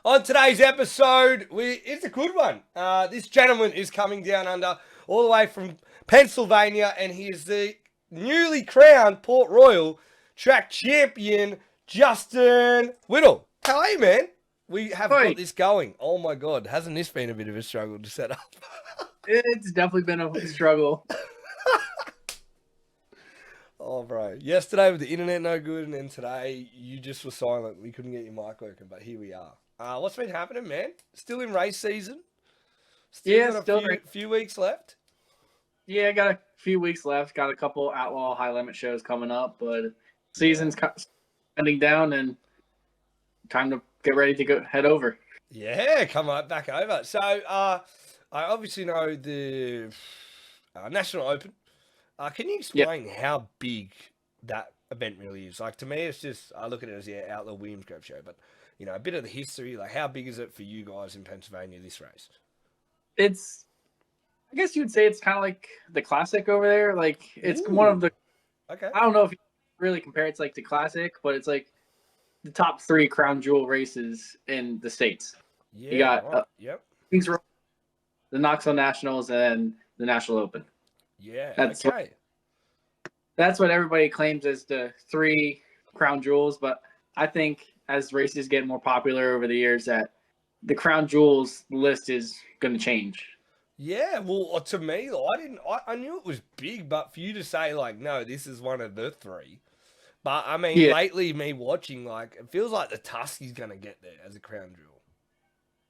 On today's episode, it's a good one. This gentleman is coming down under all the way from Pennsylvania, and he is the newly crowned Port Royal track champion, Justin Whittall. How are you, man? We have got this going. Oh my God, hasn't this been a bit of a struggle to set up? It's definitely been a struggle. Oh, bro. Yesterday with the internet no good, and then today you just were silent. We couldn't get your mic working, but here we are. What's been happening, man? Still in race season? Still got a few weeks left? Yeah, got a few weeks left. Got a couple outlaw high limit shows coming up, but season's ending down and time to get ready to head over. Yeah, come right back over. So, I obviously know the National Open. Can you explain how big that event really is? Like, to me, it's just, I look at it as the Outlaw Williams Grove show, but, you know, a bit of the history, like, how big is it for you guys in Pennsylvania, this race? I guess you'd say it's kind of like the Classic over there. Like, it's one of the, okay. I don't know if you really compare it to, like, the Classic, but it's, like, the top 3 crown jewel races in the States. Yeah, you got Kings Royal, the Knoxville Nationals, and the National Open. Yeah, that's what everybody claims as the 3 crown jewels, but I think as races get more popular over the years that the crown jewels list is going to change. Yeah, well, to me, I knew it was big, but for you to say, like, no, this is one of the 3. But, I mean, lately, me watching, like, it feels like the Tusky's going to get there as a crown jewel.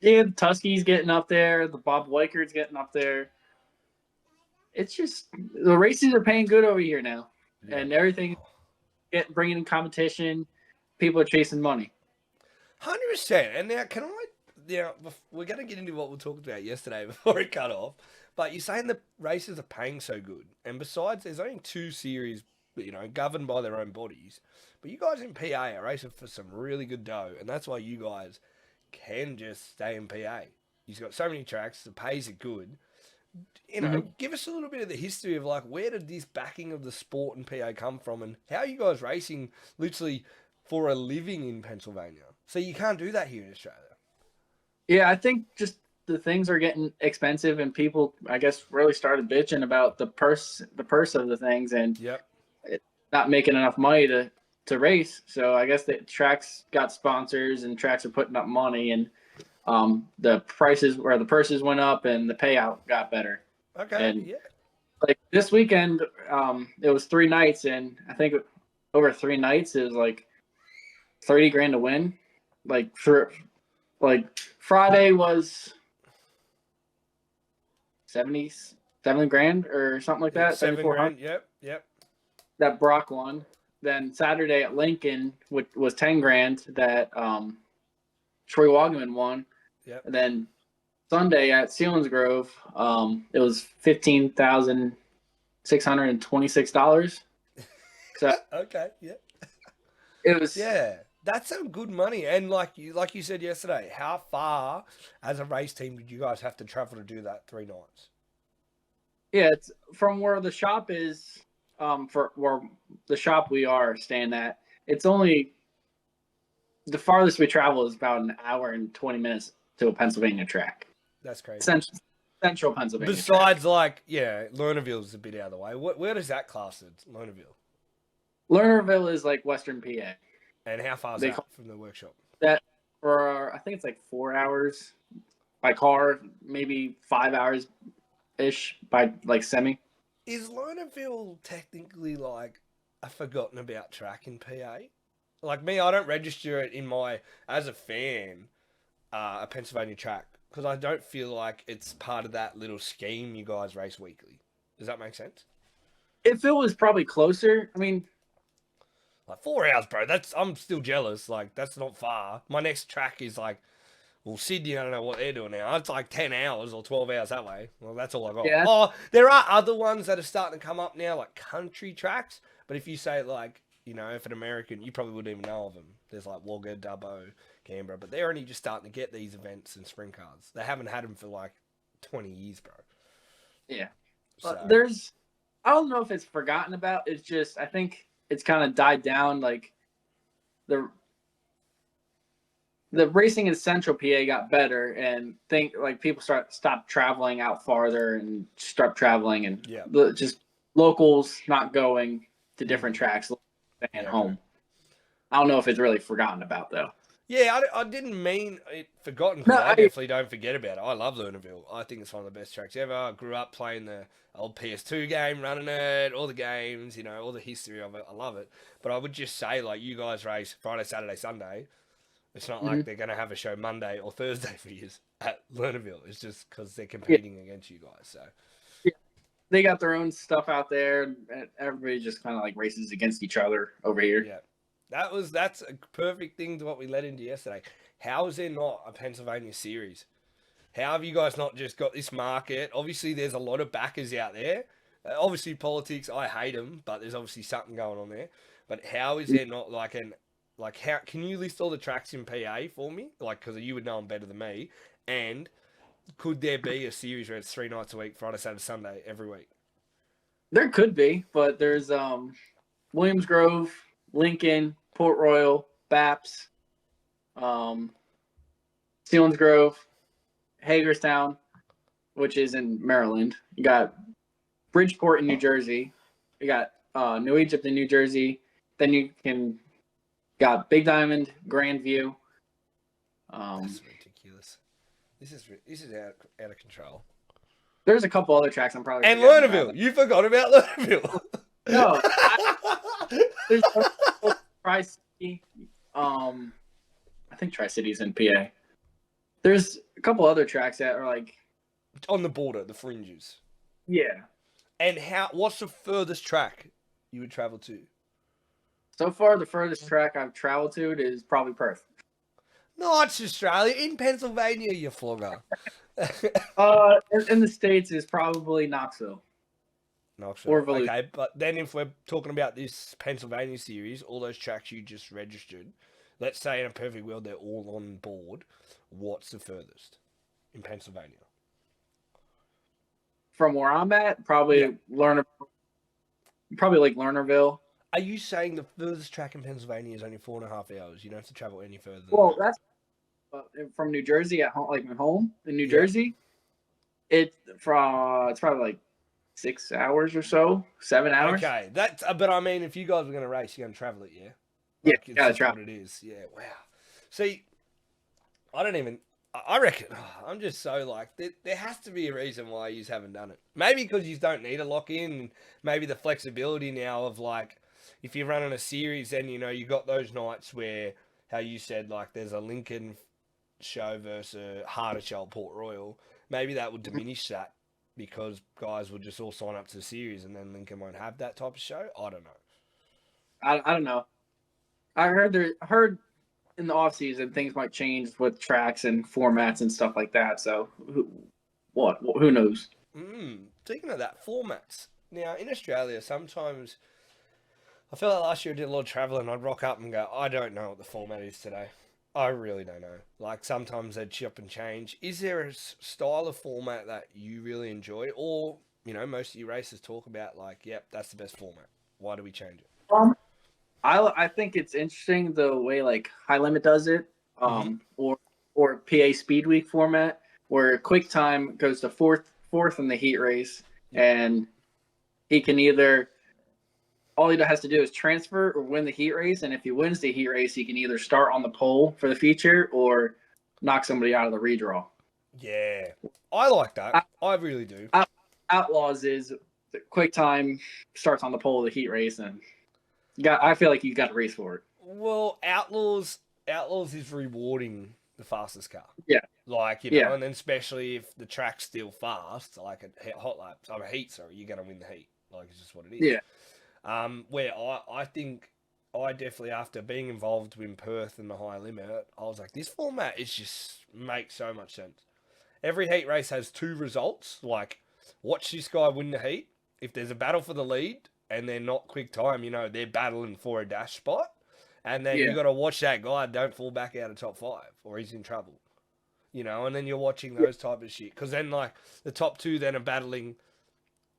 Yeah, the Tusky's getting up there. The Bob Weikert's getting up there. It's just the races are paying good over here now, and everything bringing in competition. People are chasing money. 100%. And now, we're going to get into what we talked about yesterday before it cut off. But you're saying the races are paying so good, and besides, there's only 2 series, you know, governed by their own bodies. But you guys in PA are racing for some really good dough, and that's why you guys can just stay in PA. You've got so many tracks, the pays are good. You know, give us a little bit of the history of, like, where did this backing of the sport in PA come from, and how are you guys racing literally for a living in Pennsylvania? So you can't do that here in Australia. Yeah, I think just the things are getting expensive, and people, I guess, really started bitching about the purse of the things, and it's not making enough money to race. So I guess the tracks got sponsors, and tracks are putting up money, and the purses went up and the payout got better. Okay. And like this weekend, it was 3 nights, and I think over 3 nights it was like $30,000 to win. Like Friday was 77 grand or something like that. 7,000. Yep. That Brock won. Then Saturday at Lincoln, which was 10 grand, that Troy Wogman won. Yep. And then Sunday at Selinsgrove, it was $15,626. So okay, it was that's some good money. And like you said yesterday, how far as a race team did you guys have to travel to do that 3 nights? Yeah, it's from where the shop is, for where the shop we are staying at. It's only the farthest we travel is about an hour and 20 minutes to a Pennsylvania track. That's crazy. Central Pennsylvania. Besides, Lernerville's a bit out of the way. Where does that class it? Lernerville. Lernerville is like Western PA. And how far is that from the workshop? That for I think it's like 4 hours by car, maybe 5 hours ish by like semi. Is Lernerville technically like a forgotten about track in PA? Like me, I don't register it in as a fan, a Pennsylvania track, because I don't feel like it's part of that little scheme you guys race weekly. Does that make sense? If it was probably closer, I mean, like 4 hours, bro. I'm still jealous. Like, that's not far. My next track is like, well, Sydney, I don't know what they're doing now. It's like 10 hours or 12 hours that way. Well, that's all I got. Yeah. Oh, there are other ones that are starting to come up now, like country tracks. But if you say, like, you know, if an American, you probably wouldn't even know of them. There's like Wagga, Dubbo, Canberra. But they're only just starting to get these events and sprint cars. They haven't had them for like 20 years, bro. Yeah. So. I don't know if it's forgotten about. It's just, I think it's kind of died down. Like, the racing in Central PA got better, and people stop traveling out farther and start traveling, and just locals not going to different tracks, staying home. I don't know if it's really forgotten about though. Yeah, I didn't mean it forgotten, because I definitely don't forget about it. I love Lernerville. I think it's one of the best tracks ever. I grew up playing the old PS2 game, running it, all the games, all the history of it. I love it. But I would just say, like, you guys race Friday, Saturday, Sunday. It's not like they're going to have a show Monday or Thursday for you at Lernerville. It's just because they're competing against you guys. So they got their own stuff out there, and everybody just kind of like races against each other over here. Yeah. That's a perfect thing to what we led into yesterday. How is there not a Pennsylvania series? How have you guys not just got this market? Obviously, there's a lot of backers out there. Obviously, politics, I hate them, but there's obviously something going on there. But how is there not how can you list all the tracks in PA for me? Like, because you would know them better than me. And could there be a series where it's 3 nights a week, Friday, Saturday, Sunday, every week? There could be, but there's Williams Grove, Lincoln, Port Royal, Baps, Selinsgrove, Hagerstown, which is in Maryland. You got Bridgeport in New Jersey. You got New Egypt in New Jersey. Then you got Big Diamond, Grandview. That's ridiculous. This is out of control. There's a couple other tracks I'm probably and Lernerville. You forgot about Lernerville. No, there's Tri-City. I think Tri-City's in PA. There's a couple other tracks that are like on the border, the fringes. Yeah. And what's the furthest track you would travel to? So far, the furthest track I've traveled to is probably Perth. No, it's Australia. In Pennsylvania, you flogger. In the States is probably Knoxville. Or Volusia. Okay, but then if we're talking about this Pennsylvania series, all those tracks you just registered, let's say in a perfect world they're all on board, what's the furthest in Pennsylvania? From where I'm at, probably Lernerville. Probably like Lernerville. Are you saying the furthest track in Pennsylvania is only 4.5 hours? You don't have to travel any further than that? That's from New Jersey at home, like my home in New Jersey. It's probably like 6 hours or so, 7 hours. Okay, but I mean, if you guys were going to race, you're going to travel it, yeah? Like, yeah, that's what it is. Yeah, wow. See, I reckon, I'm just so like, there has to be a reason why you haven't done it. Maybe because you don't need to lock in, maybe the flexibility now of like, if you're running a series, then, you got those nights where, how you said, like, there's a Lincoln show versus a harder show at Port Royal. Maybe that would diminish that because guys would just all sign up to the series and then Lincoln won't have that type of show. I don't know. I don't know. I heard in the off season things might change with tracks and formats and stuff like that. So who knows? Speaking of that, formats. Now in Australia, sometimes I feel like last year I did a lot of traveling. I'd rock up and go, I don't know what the format is today. I really don't know. Like sometimes they'd chop and change. Is there a style of format that you really enjoy, or most of your races talk about like, yep, that's the best format. Why do we change it? I think it's interesting the way like High Limit does it, or PA Speed Week format, where Quick Time goes to fourth in the heat race, and he can either all he has to do is transfer or win the heat race, and if he wins the heat race, he can either start on the pole for the feature or knock somebody out of the redraw. Yeah, I like that. I really do. Outlaws is the Quick Time starts on the pole of the heat race, and I feel like you got to race for it. Well, Outlaws is rewarding the fastest car. Yeah. Like, and then especially if the track's still fast, like a hot lap, you're going to win the heat. Like, it's just what it is. Yeah. Where I think I definitely, after being involved in Perth and the High Limit, I was like, this format makes so much sense. Every heat race has 2 results. Like, watch this guy win the heat. If there's a battle for the lead and they're not Quick Time, they're battling for a dash spot. And then you got to watch that guy don't fall back out of top 5 or he's in trouble. And then you're watching those type of shit. Because then, like, the top 2 then are battling.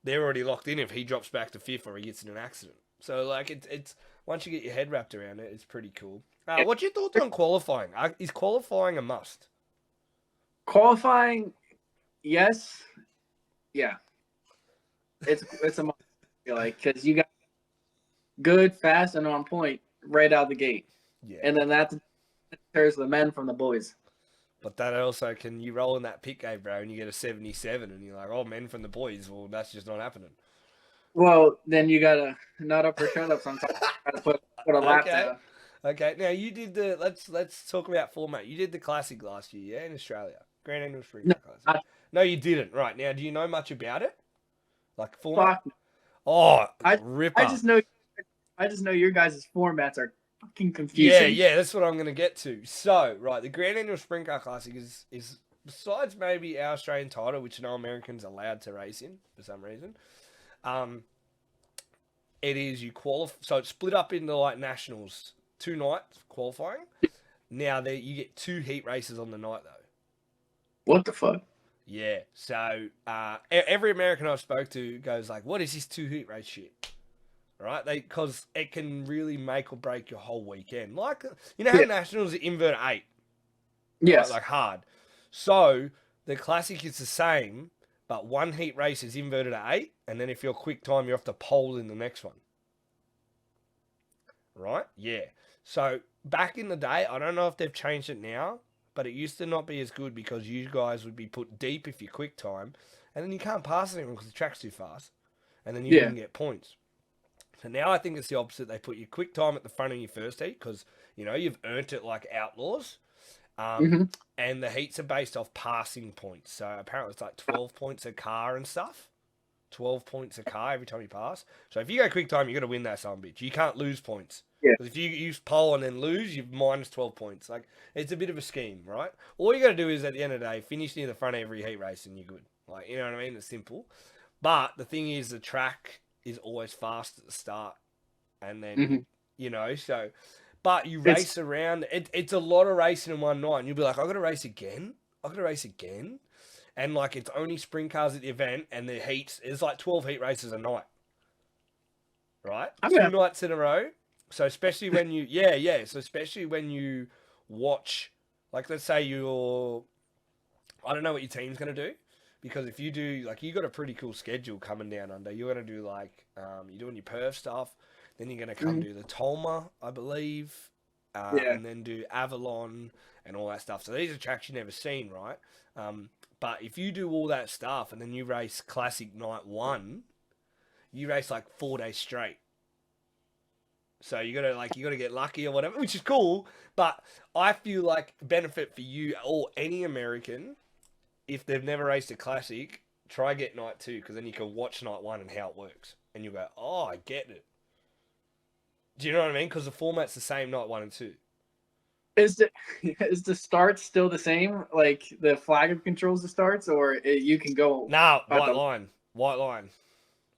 They're already locked in if he drops back to 5th or he gets in an accident. So, like, it's once you get your head wrapped around it, it's pretty cool. What's your thoughts on qualifying? Is qualifying a must? Qualifying, yes, yeah. It's a must. Like, because you got good, fast, and on point right out the gate. Yeah. And then that deters the men from the boys. But that also can you roll in that pit gate, bro, and you get a 77, and you're like, oh, men from the boys. Well, that's just not happening. Well, then you gotta nut up or shut up sometimes. Gotta put a lap down. Okay. Now you did the let's talk about format. You did the classic last year, yeah, in Australia, Grand Annual Sprintcar Classic. No, you didn't. Right now, do you know much about it? Like format? Fuck. Oh, ripper. I just know your guys' formats are fucking confusing. Yeah, that's what I'm gonna get to. So, right, the Grand Annual Sprintcar Classic is besides maybe our Australian title, which no Americans are allowed to race in for some reason. It is you qualify, so it's split up into like nationals, 2 nights qualifying. Now you get 2 heat races on the night though. What the fuck? Yeah, so every American I've spoke to goes like, "What is this 2 heat race shit?" Right? Because it can really make or break your whole weekend. Like how nationals are invert 8. Yes, right? Like hard. So the classic is the same. But 1 heat race is inverted at 8, and then if you're quick time, you have to pole in the next one. Right? Yeah. So back in the day, I don't know if they've changed it now, but it used to not be as good because you guys would be put deep if you quick time, and then you can't pass anyone because the track's too fast, and then you didn't get points. So now I think it's the opposite. They put your quick time at the front of your first heat because, you've earned it like outlaws. And the heats are based off passing points. So apparently it's like 12 points a car and stuff. 12 points a car every time you pass. So if you go quick time, you got to win that son of a bitch. You can't lose points. Yeah. Because if you use pole and then lose, you've minus 12 points. Like, it's a bit of a scheme, right? All you got to do is at the end of the day, finish near the front of every heat race and you're good. Like, you know what I mean? It's simple. But the thing is, the track is always fast at the start. And then, so... But you race around. It's a lot of racing in one night. And you'll be like, I've got to race again. And, like, it's only sprint cars at the event. And the heats, it's like 12 heat races a night. Right? 2 nights in a row. So, especially when you... Yeah. So, especially when you watch... Like, let's say you're... I don't know what your team's going to do. Because if you do... Like, you got a pretty cool schedule coming down under. You're going to do, like... you're doing your Perth stuff. Then you're going to come do the Tolma, I believe, and then do Avalon and all that stuff. So these are tracks you've never seen, right? But if you do all that stuff and then you race Classic Night 1, you race like 4 days straight. So you gotta get lucky or whatever, which is cool. But I feel like benefit for you or any American, if they've never raced a Classic, try get Night 2 because then you can watch Night 1 and how it works, and you go, oh, I get it. Do you know what I mean? Because the format's the same night 1 and 2. Is the starts still the same? Like the flag controls the starts, or you can go? Nah, white line.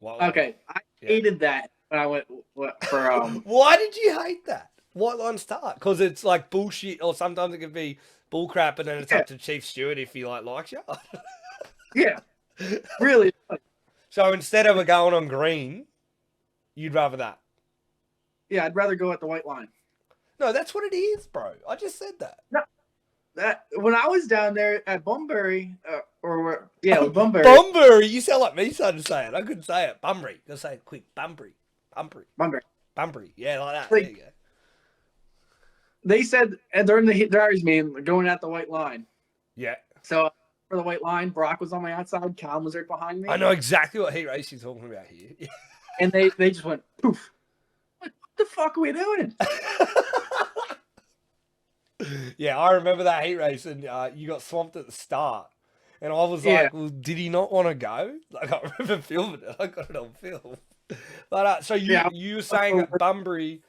Okay, I hated that when I went for. Why did you hate that? White line start because it's like bullshit, or sometimes it can be bullcrap, and then it's up to Chief Stewart if he likes you. Yeah, really. So instead of going on green, you'd rather that. Yeah, I'd rather go at the white line. No, that's what it is, bro. I just said that. No, that when I was down there at Bunbury, Bunbury. Bunbury, you sound like me starting to say it. I couldn't say it. Bunbury. Go say it quick. Bunbury. Yeah, like that. There you go. They said during the drivers' meeting, going at the white line. Yeah. So for the white line, Brock was on my outside. Calm was right behind me. I know exactly what heat race you're talking about here. And they just went poof. What the fuck are we doing? Yeah, I remember that heat race, and you got swamped at the start, and I was like, "Well, did he not want to go?" Like I remember filming it. I got it on film. But so you were saying at Bunbury,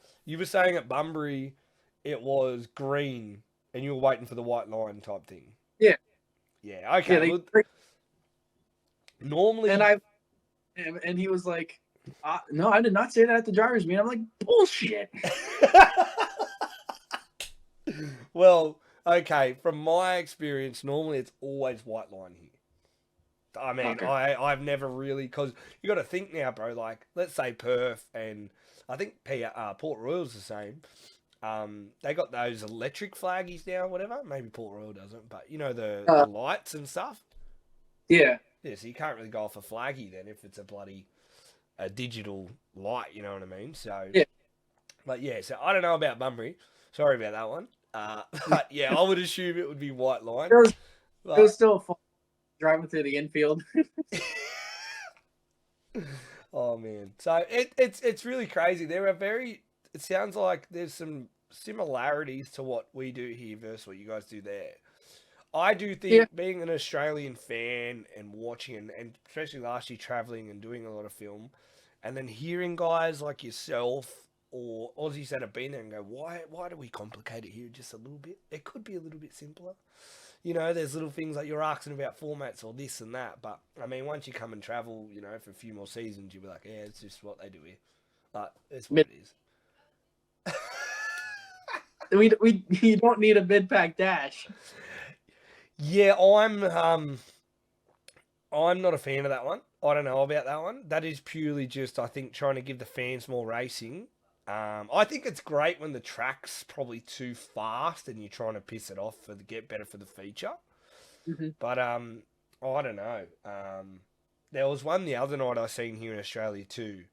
it was green, and you were waiting for the white line type thing. Yeah. Yeah. Okay. Normally, and he was like, "No, I did not say that at the drivers' meeting." I'm like, "Bullshit." Well, okay. From my experience, normally it's always white line here. I mean, Okay. I've never really, because you got to think now, bro. Like, let's say Perth and I think Port Royal's the same. They got those electric flaggies now, whatever. Maybe Port Royal doesn't, but you know the lights and stuff. Yeah. Yeah, so you can't really go off a flaggy then if it's a digital light. You know what I mean? So Yeah. But yeah, so I don't know about Bunbury. Sorry about that one. But yeah, I would assume it would be white line. It was still fun driving through the infield. Oh man, so it's really crazy. There are It sounds like there's some similarities to what we do here versus what you guys do there. I do think being an Australian fan and watching and especially last year traveling and doing a lot of film, and then hearing guys like yourself or Aussies that have been there and go, why do we complicate it here just a little bit? It could be a little bit simpler. You know, there's little things like you're asking about formats or this and that. But, I mean, once you come and travel, you know, for a few more seasons, you'll be like, yeah, it's just what they do here. But it's what it is. You don't need a mid-pack dash. Yeah, I'm not a fan of that one. I don't know about that one. That is purely just, I think, trying to give the fans more racing. I think it's great when the track's probably too fast and you're trying to piss it off to get better for the feature. Mm-hmm. But I don't know. There was one the other night I seen here in Australia too,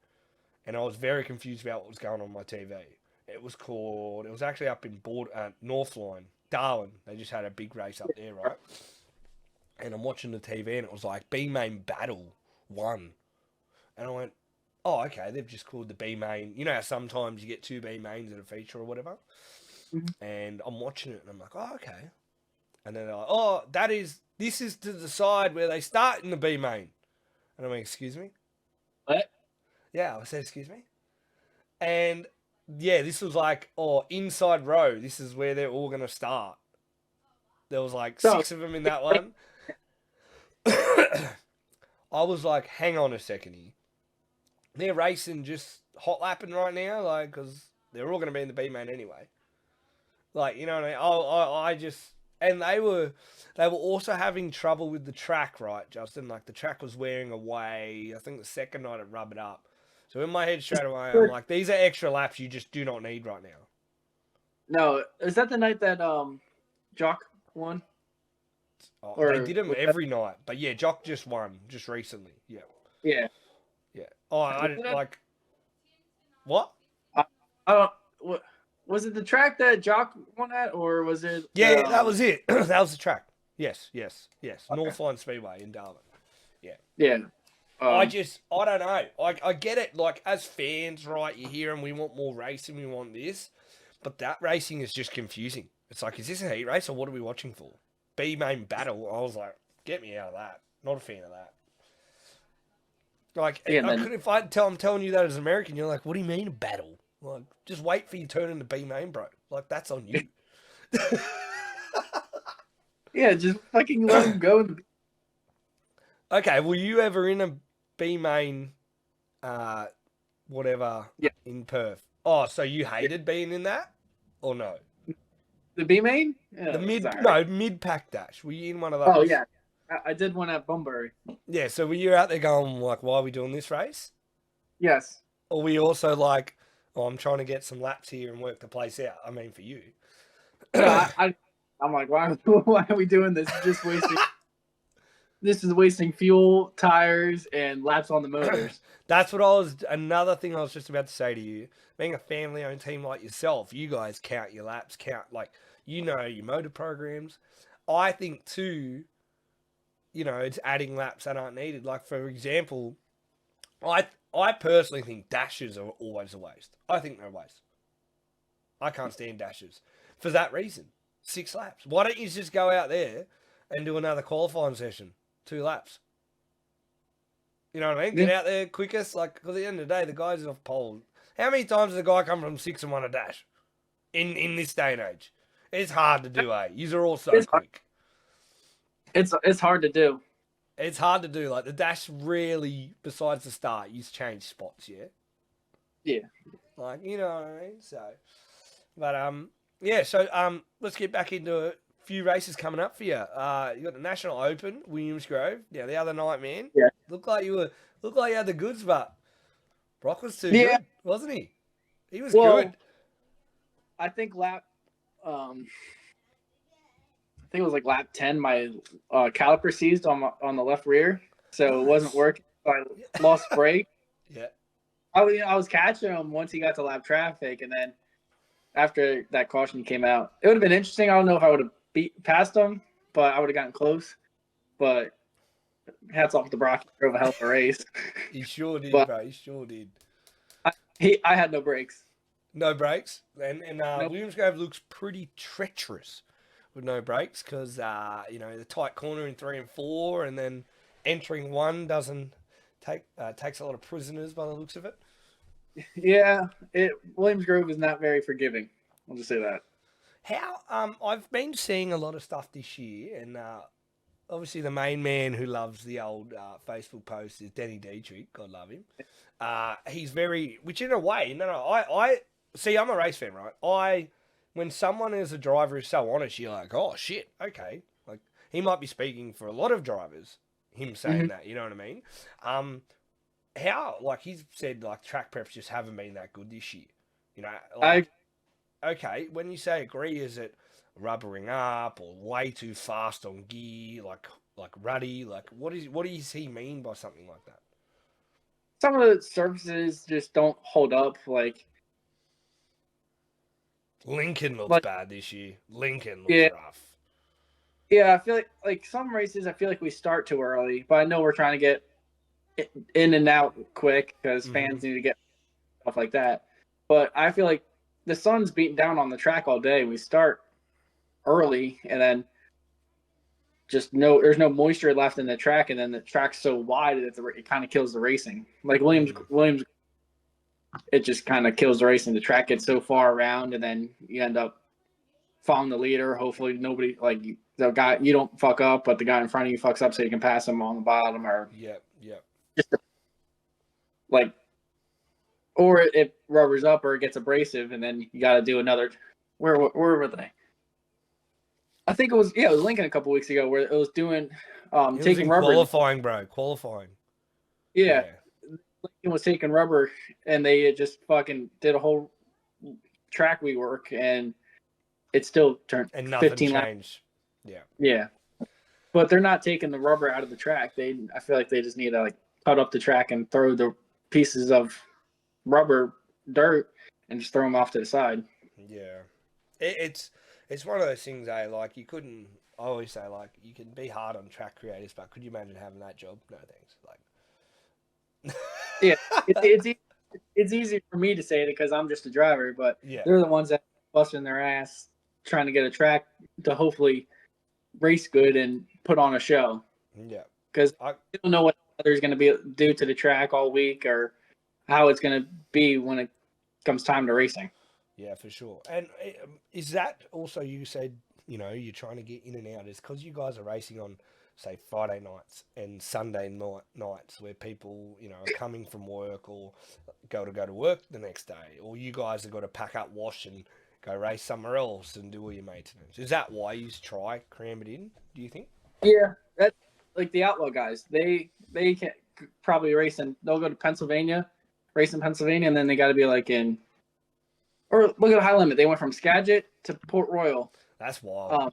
and I was very confused about what was going on my TV. It was actually up in Northline, Darwin. They just had a big race up there, right? And I'm watching the TV and it was like B-Main Battle 1. And I went, oh, okay, they've just called the B-Main. You know how sometimes you get 2 B-Mains in a feature or whatever? Mm-hmm. And I'm watching it and I'm like, oh, okay. And then they're like, oh, this is to the side where they start in the B-Main. And I went, excuse me? What? Yeah, I said, excuse me? And yeah, this was like, inside row. This is where they're all going to start. There was like 6 of them in that one. I was like, hang on a second here. They're racing just hot lapping right now, like, because they're all going to be in the B-Main anyway. Like, you know what I mean? I just... And they were also having trouble with the track, right, Justin? Like, the track was wearing away. I think the second night it rubbed up. So in my head straight away, I'm like, these are extra laps you just do not need right now. No, is that the night that Jock won? Oh, they did them every night. But yeah, Jock just won, just recently. Yeah. Yeah. Yeah. Oh, I didn't like... What? I don't... What? Was it the track that Jock won at, or was it... Yeah, that was it. That was the track. Yes. Okay. Northline Speedway in Darwin. Yeah. Yeah. I don't know. I get it. Like, as fans, right, you hear them, we want more racing, we want this. But that racing is just confusing. It's like, is this a heat race, or what are we watching for? B-Main Battle. I was like, get me out of that. Not a fan of that. Like, if I'm telling you that as an American, you're like, what do you mean a battle? Like, just wait for your turn in the B-Main, bro. Like, that's on you. Yeah, just fucking let him go. Okay, were you ever in a B-Main, in Perth? Oh, so you hated being in that? Or no? The B-Main? Yeah, the mid-pack dash. Were you in one of those? Oh, yeah. I did one at Bunbury. Yeah, so were you out there going, like, why are we doing this race? Yes. Or were you also like, oh, I'm trying to get some laps here and work the place out? I mean, for you. I'm like, why are we doing this? Just wasting... This is wasting fuel, tires, and laps on the motors. That's another thing I was just about to say to you. Being a family-owned team like yourself, you guys count your laps, your motor programs. I think, too, it's adding laps that aren't needed. Like, for example, I personally think dashes are always a waste. I think they're a waste. I can't stand dashes. For that reason. 6 laps. Why don't you just go out there and do another qualifying session? 2 laps. You know what I mean? Get out there quickest. Like, because at the end of the day, the guy's off pole. How many times does a guy come from 6 and 1 a dash? In this day and age. It's hard to do, eh? Yous are all so quick. It's hard to do. It's hard to do. Like, the dash rarely, besides the start, you change spots, yeah? Yeah. Like, you know what I mean? So, but, yeah, so, let's get back into it. few races coming up for you. You got the National Open, Williams Grove. Yeah, the other night, man. Yeah. Looked like you had the goods, but Brock was too Yeah. good, wasn't he? He was Well, good. I think I think it was like lap 10. My caliper seized on the left rear, so It wasn't working. So I lost brake. Yeah. I was catching him once he got to lap traffic, and then after that caution came out, it would have been interesting. I don't know if I would have passed him, but I would have gotten close. But hats off to Brock. He drove a hell of a race. He sure did, bro. He sure did. I had no brakes. No brakes. And Nope. Williams Grove looks pretty treacherous with no brakes because, the tight corner in 3 and 4 and then entering 1 doesn't takes a lot of prisoners by the looks of it. Yeah, Williams Grove is not very forgiving. I'll just say that. How I've been seeing a lot of stuff this year, and obviously the main man who loves the old Facebook posts is Denny Dietrich. God love him. He's very, which in a way, I see. I'm a race fan, right? When someone is a driver who's so honest, you're like, oh shit, okay. Like he might be speaking for a lot of drivers. Him saying that, you know what I mean? How, like he's said, like track preps just haven't been that good this year. You know, okay, when you say agree, is it rubbering up or way too fast on gear, like ruddy? Like what does he mean by something like that? Some of the surfaces just don't hold up. Like Lincoln looks bad this year. Lincoln looks rough. Yeah, I feel like some races, I feel like we start too early, but I know we're trying to get in and out quick because fans need to get stuff like that. But I feel like the sun's beating down on the track all day. We start early, and then there's no moisture left in the track, and then the track's so wide that it kind of kills the racing. Like Williams, it just kind of kills the racing. The track gets so far around, and then you end up following the leader. Hopefully nobody, like the guy, you don't fuck up, but the guy in front of you fucks up so you can pass him on the bottom, or just or it rubbers up or it gets abrasive, and then you got to do another. Where were they? I think it was Lincoln a couple weeks ago where it was doing taking rubber. Qualifying. Yeah. Lincoln was taking rubber, and they just fucking did a whole track rework, and it still turned and nothing 15 changed. Laps. Yeah. But they're not taking the rubber out of the track. I feel like they just need to cut up the track and throw the pieces of rubber dirt and just throw them off to the side. Yeah. It's one of those things, like you couldn't, I always say, like, you can be hard on track creators, but could you imagine having that job? No thanks. Like, yeah, it's easy for me to say it because I'm just a driver, but they're the ones that are busting their ass trying to get a track to hopefully race good and put on a show. Yeah. Because I don't know what the weather's going to do to the track all week or how it's going to be when it comes time to racing. Yeah, for sure. And is that also, you said, you're trying to get in and out, is because you guys are racing on, say, Friday nights and Sunday nights where people, are coming from work or go to work the next day, or you guys have got to pack up, wash and go race somewhere else and do all your maintenance. Is that why you try cram it in, do you think? Yeah, that's like the Outlaw guys. They can probably they'll go to Pennsylvania, race in Pennsylvania, and then they got to be or look at High Limit. They went from Skagit to Port Royal. That's wild.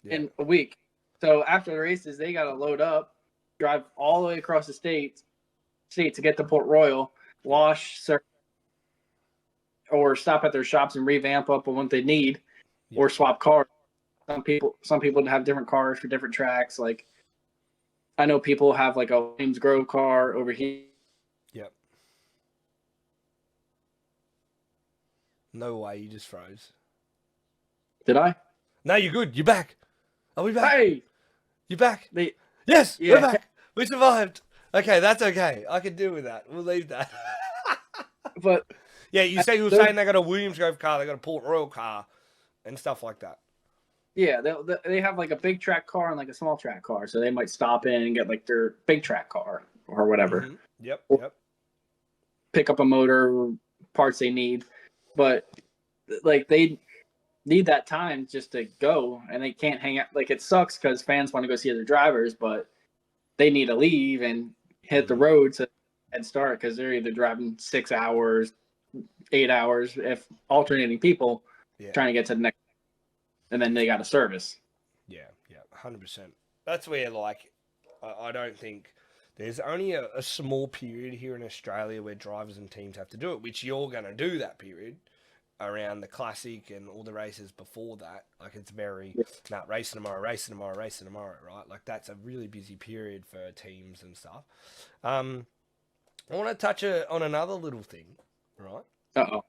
In a week. So after the races, they got to load up, drive all the way across the state to get to Port Royal, wash, or stop at their shops and revamp up on what they need, or swap cars. Some people have different cars for different tracks. Like I know people have a Williams Grove car over here. Yep. No way, you just froze. Did I? No, you're good. You're back. Are we back? Hey! You're back. Yes, we're back. We survived. Okay, that's okay. I can deal with that. We'll leave that. But yeah, you were saying they got a Williams Grove car, they got a Port Royal car, and stuff like that. Yeah, they have a big track car and a small track car, so they might stop in and get their big track car or whatever. Mm-hmm. Yep. Pick up a motor, parts they need, but they need that time just to go, and they can't hang out. Like, it sucks because fans want to go see other drivers, but they need to leave and hit the road to and start, because they're either driving 6 hours, 8 hours, if alternating people, trying to get to the next, and then they got a service. Yeah, 100%. That's where, like, I don't think there's only a small period here in Australia where drivers and teams have to do it, which you're going to do that period around the Classic and all the races before that. Like, it's very, race tomorrow, right? Like, that's a really busy period for teams and stuff. I want to touch on another little thing, right? Uh-oh.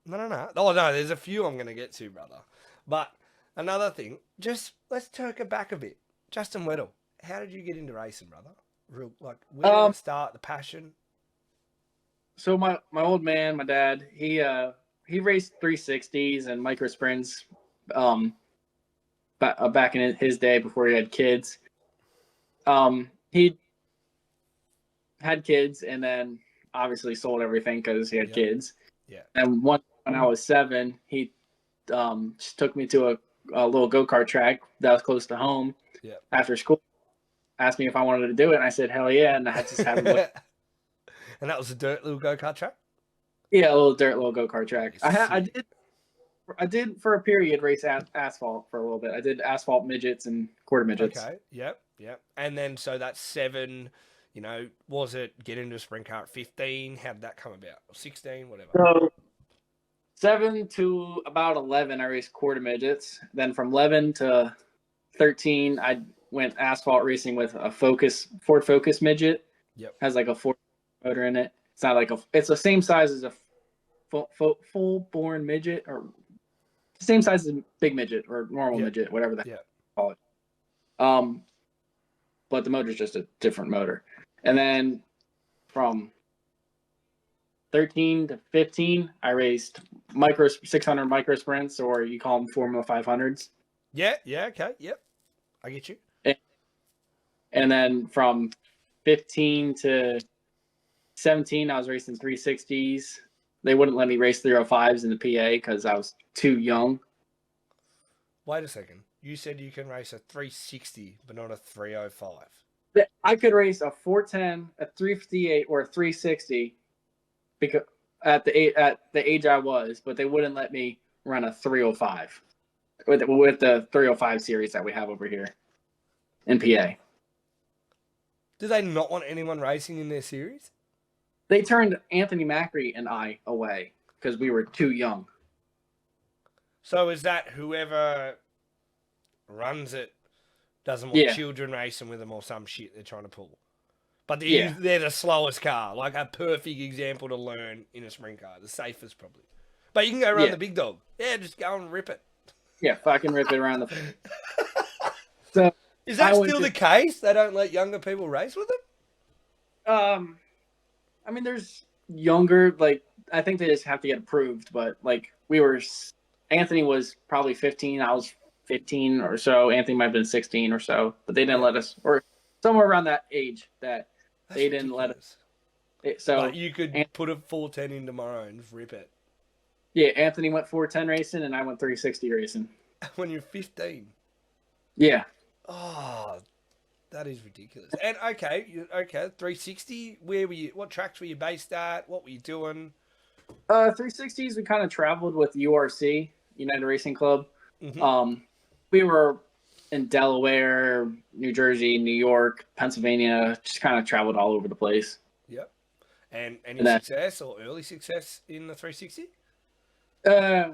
No. Oh, no, there's a few I'm going to get to, brother. But another thing, just let's talk it back a bit. Justin Whittall, how did you get into racing, brother? Real, like, where did it start, the passion? So my old man, my dad, he raced 360s and micro sprints back in his day before he had kids. He had kids and then obviously sold everything because he had kids. Yeah. And when I was 7, he just took me to a little go-kart track that was close to home after school. Asked me if I wanted to do it, and I said, hell yeah, and I had to have it. And that was a dirt little go-kart track? Yeah, a little go-kart track. I did for a period race asphalt for a little bit. I did asphalt midgets and quarter midgets. Okay, yep. And then, so that's 7, was it get into a sprint car at 15? How did that come about? Or 16, whatever? So 7 to about 11, I raced quarter midgets. Then from 11 to 13, I went asphalt racing with a Ford Focus midget. Yep. Has like a 4 motor in it. It's not like it's the same size as a full born midget, or the same size as a big midget or normal midget, whatever they call it. But the motor's just a different motor. And then from 13 to 15, I raced 600 micro sprints, or you call them Formula 500s. Yeah, okay, yep. I get you. And then from 15 to 17, I was racing 360s. They wouldn't let me race 305s in the PA because I was too young. Wait a second. You said you can race a 360, but not a 305. I could race a 410, a 358, or a 360 because at the age I was, but they wouldn't let me run a 305 with the 305 series that we have over here in PA. Do they not want anyone racing in their series? They turned Anthony Macri and I away because we were too young. So is that whoever runs it doesn't want children racing with them or some shit they're trying to pull? But they're the slowest car, like a perfect example to learn in a sprint car, the safest probably. But you can go around the big dog. Yeah, just go and rip it. Yeah, fucking rip it around the... So is that still the case? They don't let younger people race with them? I mean, there's younger, like, I think they just have to get approved, but, like, Anthony was probably 15, I was 15 or so, Anthony might have been 16 or so, but they didn't let us, or somewhere around that age that they didn't let us. So but you could put a 410 in tomorrow and rip it. Yeah, Anthony went 410 racing, and I went 360 racing. When you're 15? Yeah. Oh, that is ridiculous. And okay, 360. Where were you? What tracks were you based at? What were you doing? 360s. We kind of traveled with URC, United Racing Club. Mm-hmm. We were in Delaware, New Jersey, New York, Pennsylvania. Just kind of traveled all over the place. Yep. And any success or early success in the 360? Yeah.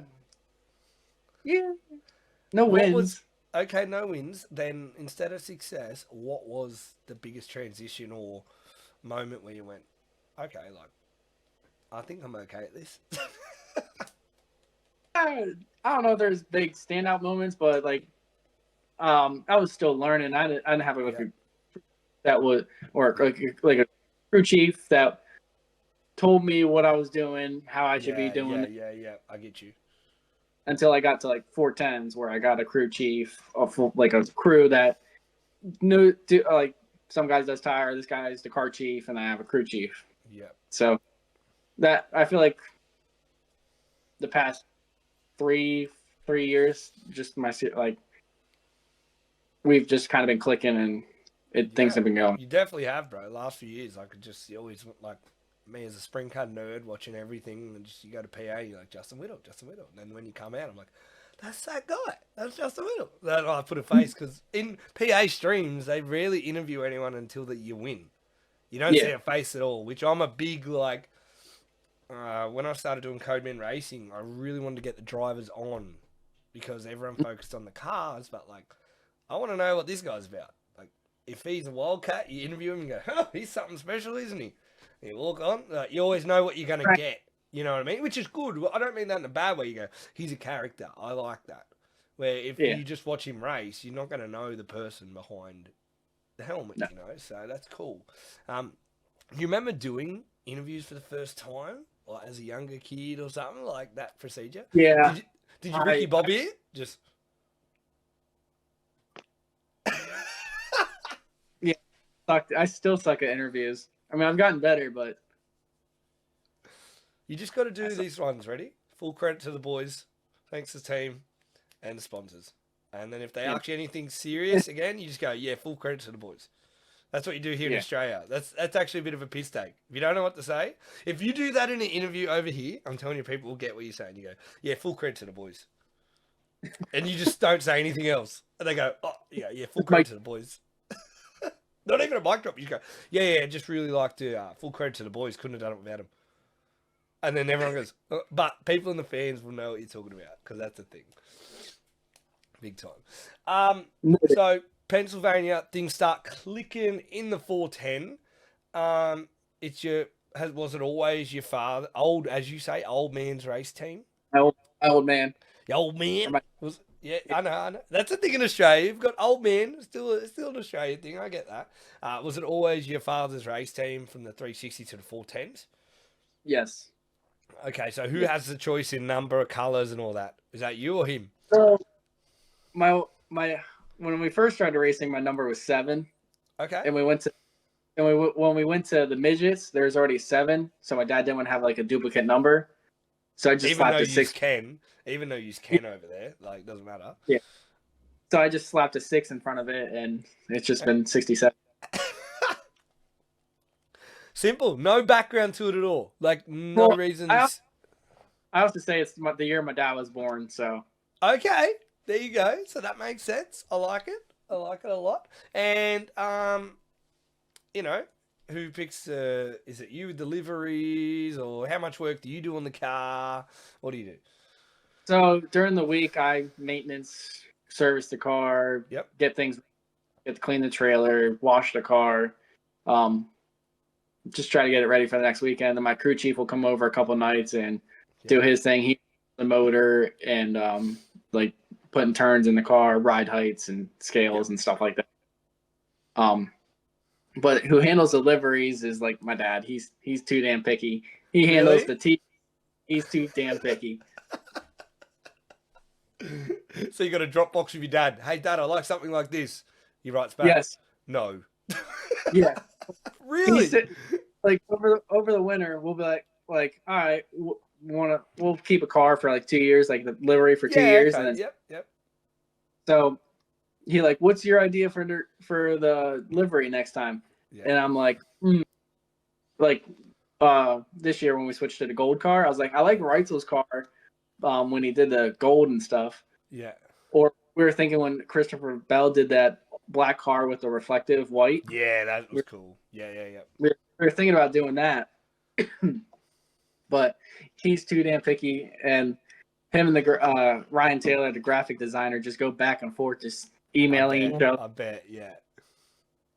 No wins. Okay, no wins. Then instead of success, what was the biggest transition or moment where you went, okay, like, I think I'm okay at this? I don't know if there's big standout moments, but like, I was still learning. I didn't have a that was, or like a crew chief that told me what I was doing, how I should be doing it. Yeah. I get you. Until I got to like 410s, where I got a crew chief, like a crew that knew, like, some guys does tire, this guy's the car chief, and I have a crew chief. Yeah. So that, I feel like the past 3-4 3 years, just like we've just kind of been clicking, and things have been going. You definitely have, bro. Last few years, I could just always like me as a sprint car nerd watching everything, and just you go to PA, you're like Justin Whittall. And then when you come out, I'm like, that's that guy. That's Justin Whittall. That I put a face because in PA streams they rarely interview anyone until that you win. You don't see a face at all, which I'm a big like. When I started doing Codeman racing, I really wanted to get the drivers on because everyone focused on the cars, but like, I want to know what this guy's about. Like, if he's a wildcat, you interview him and go, "Oh, he's something special, isn't he?" And you walk on, you always know what you're going to get. You know what I mean? Which is good. I don't mean that in a bad way. You go, he's a character. I like that. Where if you just watch him race, you're not going to know the person behind the helmet, you know? So that's cool. You remember doing interviews for the first time? Like as a younger kid or something, like that procedure? Yeah. Did you Ricky Bobby it? Just... Yeah. I still suck at interviews. I mean, I've gotten better, but... You just got to do these ones, ready? Full credit to the boys. Thanks to the team and the sponsors. And then if they ask you anything serious again, you just go, yeah, full credit to the boys. That's what you do here in Australia. That's actually a bit of a piss take. If you don't know what to say, if you do that in an interview over here, I'm telling you, people will get what you're saying. You go, yeah, full credit to the boys. And you just don't say anything else. And they go, oh, yeah, full credit to the boys. Not even a mic drop. You just go, yeah, just really like to, full credit to the boys. Couldn't have done it without them. And then everyone goes, but people in the fans will know what you're talking about because that's the thing. Big time. So Pennsylvania, things start clicking in the 410. Was it always your father, old man's race team? Old man. The old man? I know. That's a thing in Australia. You've got old men, still an Australian thing. I get that. Was it always your father's race team from the 360 to the 410s? Yes. Okay, so who has the choice in number, colours, and all that? Is that you or him? So, when we first started racing, my number was 7. Okay. And when we went to the midgets, there was already 7. So my dad didn't want to have like a duplicate number. So I just slapped a 6. Even though you Ken over there, like doesn't matter. Yeah. So I just slapped a 6 in front of it, and it's just been 67. Simple, no background to it at all. Like no reasons. I have to say it's the year my dad was born. So okay, there you go. So that makes sense. I like it. I like it a lot. And who picks? Is it you with deliveries, or how much work do you do on the car? What do you do? So during the week, I maintenance, service the car, get to clean the trailer, wash the car. Just try to get it ready for the next weekend. Then my crew chief will come over a couple nights and do his thing. He the motor and like putting turns in the car, ride heights and scales and stuff like that. But who handles deliveries is like my dad. He's too damn picky. He handles the tea. He's too damn picky. So you got a Dropbox with your dad. Hey, Dad, I like something like this. He writes back. Yes. No. Yeah. Really? Like over the winter, we'll be like, all right, we'll keep a car for like 2 years, like the livery for 2 years, and then yep. So he like, what's your idea for the livery next time? Yeah. And I'm like, this year when we switched to the gold car, I was like, I like Reitzel's car when he did the gold and stuff. Yeah. Or we were thinking when Christopher Bell did that black car with the reflective white. Yeah, that was cool. Yeah. We were thinking about doing that. But he's too damn picky, and him and the Ryan Taylor, the graphic designer, just go back and forth, just emailing each other. I bet, yeah.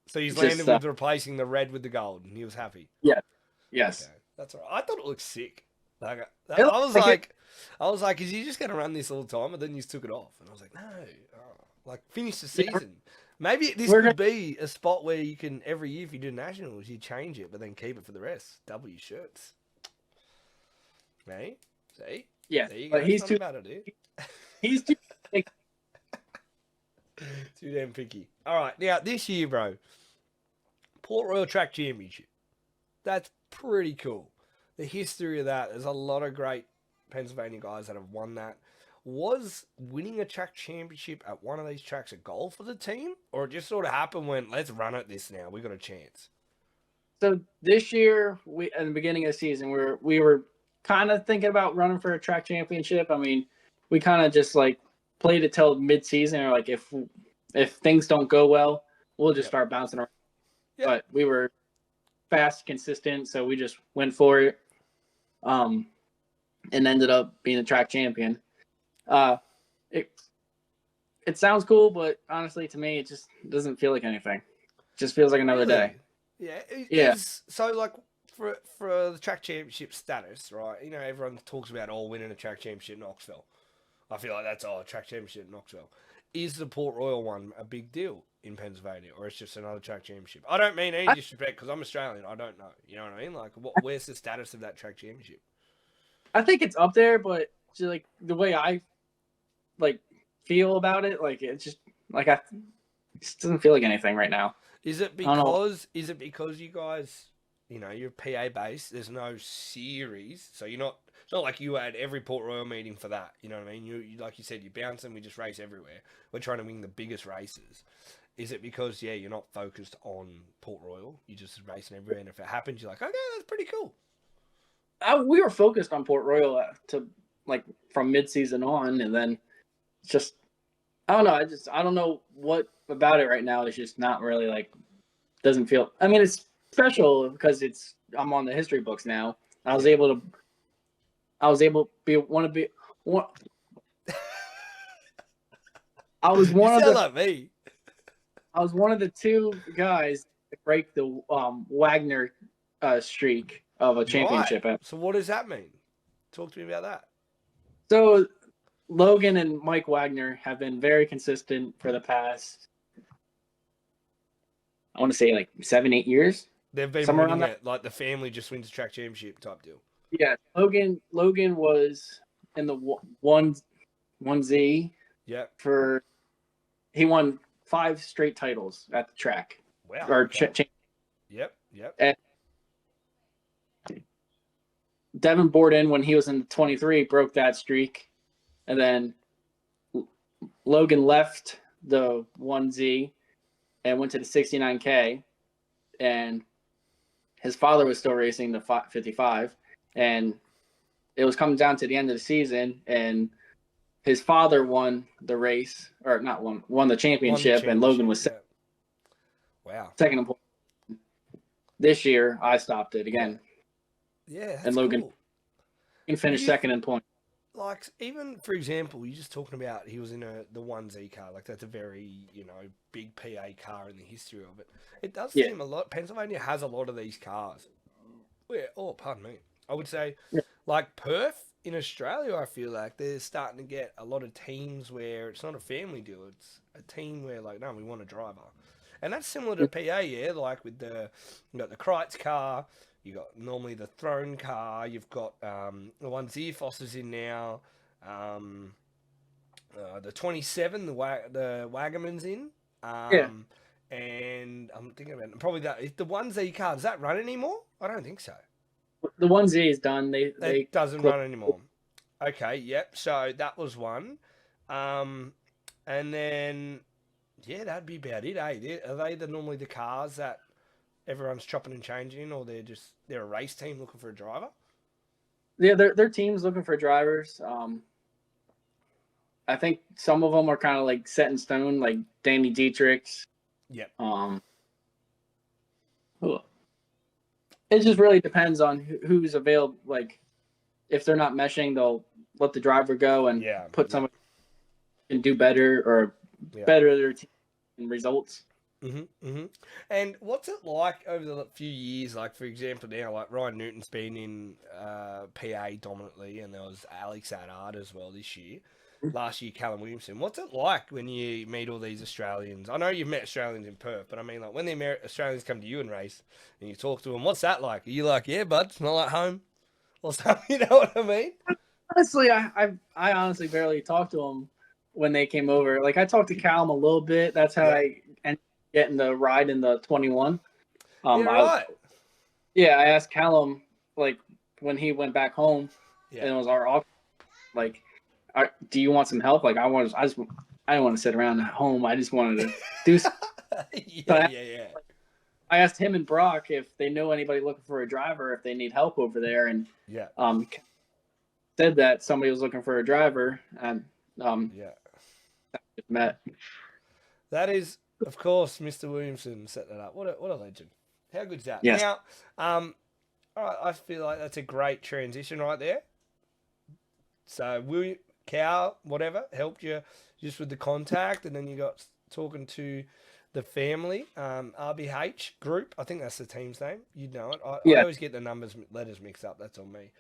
So he's landed with replacing the red with the gold, and he was happy. Yeah, yes, okay. That's all right. I thought it looked sick. I was like, is he just going to run this all the time? And then you took it off, and I was like, no, finish the season. Maybe this could be a spot where you can every year if you do nationals, you change it, but then keep it for the rest. Double your shirts. Hey, see? Yeah, there you but go. he's too picky. Too damn picky. All right, now this year, bro, Port Royal Track Championship. That's pretty cool. The history of that. There's a lot of great Pennsylvania guys that have won that. was winning a track championship at one of these tracks a goal for the team, or it just sort of happened when let's run at this now, we got a chance? So this year, at the beginning of the season, we were kind of thinking about running for a track championship. I mean, we kind of just like played it till mid-season, or like if things don't go well, we'll just start bouncing around. But we were fast, consistent, so we just went for it, and ended up being a track champion. It sounds cool, but honestly, to me, it just doesn't feel like anything. It just feels like another day. Yeah. So like for the track championship status, right? You know, everyone talks about winning a track championship in Knoxville. I feel like that's a track championship in Knoxville. Is the Port Royal one a big deal in Pennsylvania, or it's just another track championship? I don't mean any disrespect because I'm Australian. I don't know. You know what I mean? Like, where's the status of that track championship? I think it's up there, but just like the way I like feel about it, like it's just like it just doesn't feel like anything right now. Is it because you guys, you know, you're PA based? There's no series, so you're not. It's not like you had every Port Royal meeting for that. You know what I mean? You like you said, you bounce and we just race everywhere. We're trying to win the biggest races. Is it because you're not focused on Port Royal? You're just racing everywhere, and if it happens, you're like, okay, that's pretty cool. We were focused on Port Royal to like from mid-season on, and then just I don't know. I don't know what about it right now. It's just not really like doesn't feel. I mean, it's special because I'm on the history books now. I was able to be one of the. I was one of the two guys to break the Wagner streak of a championship. Right. So what does that mean? Talk to me about that. So Logan and Mike Wagner have been very consistent for the past, I want to say like 7-8 years. They've been winning it, like the family just wins a track championship type deal. Yeah, Logan was in the 1Z. Yeah. He won 5 straight titles at the track. Wow. Yep. And Devin Borden, when he was in 23, broke that streak. And then Logan left the 1Z and went to the 69K. And his father was still racing the 55. And it was coming down to the end of the season. And his father won the race, or not won the championship. And Logan was second. Wow. Second in point. This year, I stopped it again. Yeah, that's and Logan cool. Finished second in point. Like, even for example, you're just talking about he was in the 1Z car. Like, that's a very, big PA car in the history of it. It does seem a lot. Pennsylvania has a lot of these cars. Pardon me. I would say, like Perth in Australia, I feel like they're starting to get a lot of teams where it's not a family deal. It's a team where, like, no, we want a driver. And that's similar to PA, like with you got the Kreitz car, you got normally the Throne car, you've got the one Zierfoss is in now, the 27, the Wagaman's in, and I'm thinking about probably that. Is the 1Z car, does that run anymore? I don't think so. The 1Z is done. They doesn't run anymore. Okay, yep. So that was one, and then. Yeah, that'd be about it, eh? Are they normally the cars that everyone's chopping and changing, or they're a race team looking for a driver? Yeah, they're teams looking for drivers. I think some of them are kind of like set in stone, like Danny Dietrich's. Yep. It just really depends on who's available. Like, if they're not meshing, they'll let the driver go and put someone and do better or better their team results. And what's it like over the few years? Like, for example, now, like Ryan Newton's been in PA dominantly, and there was Alex Adard as well this year. Last year, Callum Williamson. What's it like when you meet all these Australians? I know you've met Australians in Perth, but I mean, like, when the Australians come to you and race, and you talk to them, what's that like? Are you like, yeah, bud, it's not like home? Or something, you know what I mean? Honestly, I honestly barely talked to them when they came over. Like, I talked to Callum a little bit. That's how I ended up getting the ride in the 21. Right. I asked Callum, like, when he went back home, and it was our auction, like, do you want some help? Like I didn't want to sit around at home. I just wanted to do something. Yeah. I asked him and Brock if they know anybody looking for a driver, if they need help over there, and said that somebody was looking for a driver, and met. That is, of course, Mr. Williamson set that up. What a legend! How good's that? Yes. Now, I feel like that's a great transition right there. So Cow, whatever, helped you just with the contact, and then you got talking to the family, RBH Group. I think that's the team's name. You'd know it. I always get the letters mixed up. That's on me.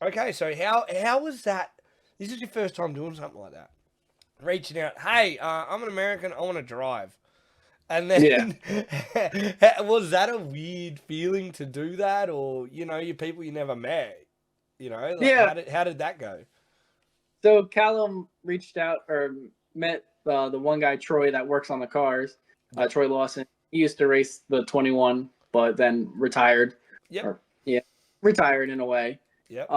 Okay, so how was that? This is your first time doing something like that. Reaching out, hey, I'm an American. I want to drive. And then, was that a weird feeling to do that, or your people you never met? How did that go? So Callum reached out or met the one guy, Troy, that works on the cars. Troy Lawson. He used to race the 21, but then retired. Retired in a way. Yep.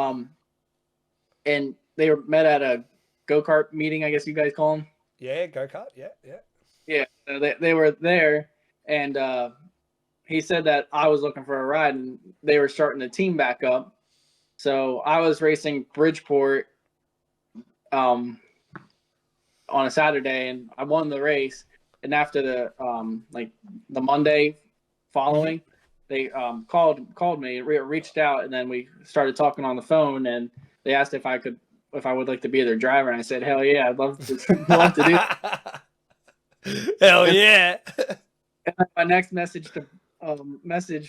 And they were met at a go-kart meeting, I guess you guys call them. Yeah, go-kart. Yeah. Yeah, so they were there, and he said that I was looking for a ride, and they were starting the team back up. So I was racing Bridgeport on a Saturday, and I won the race. And after the Monday following, they called me, reached out, and then we started talking on the phone, and they asked if I would like to be their driver, and I said, hell yeah, I'd love to do that. Hell yeah. And my next message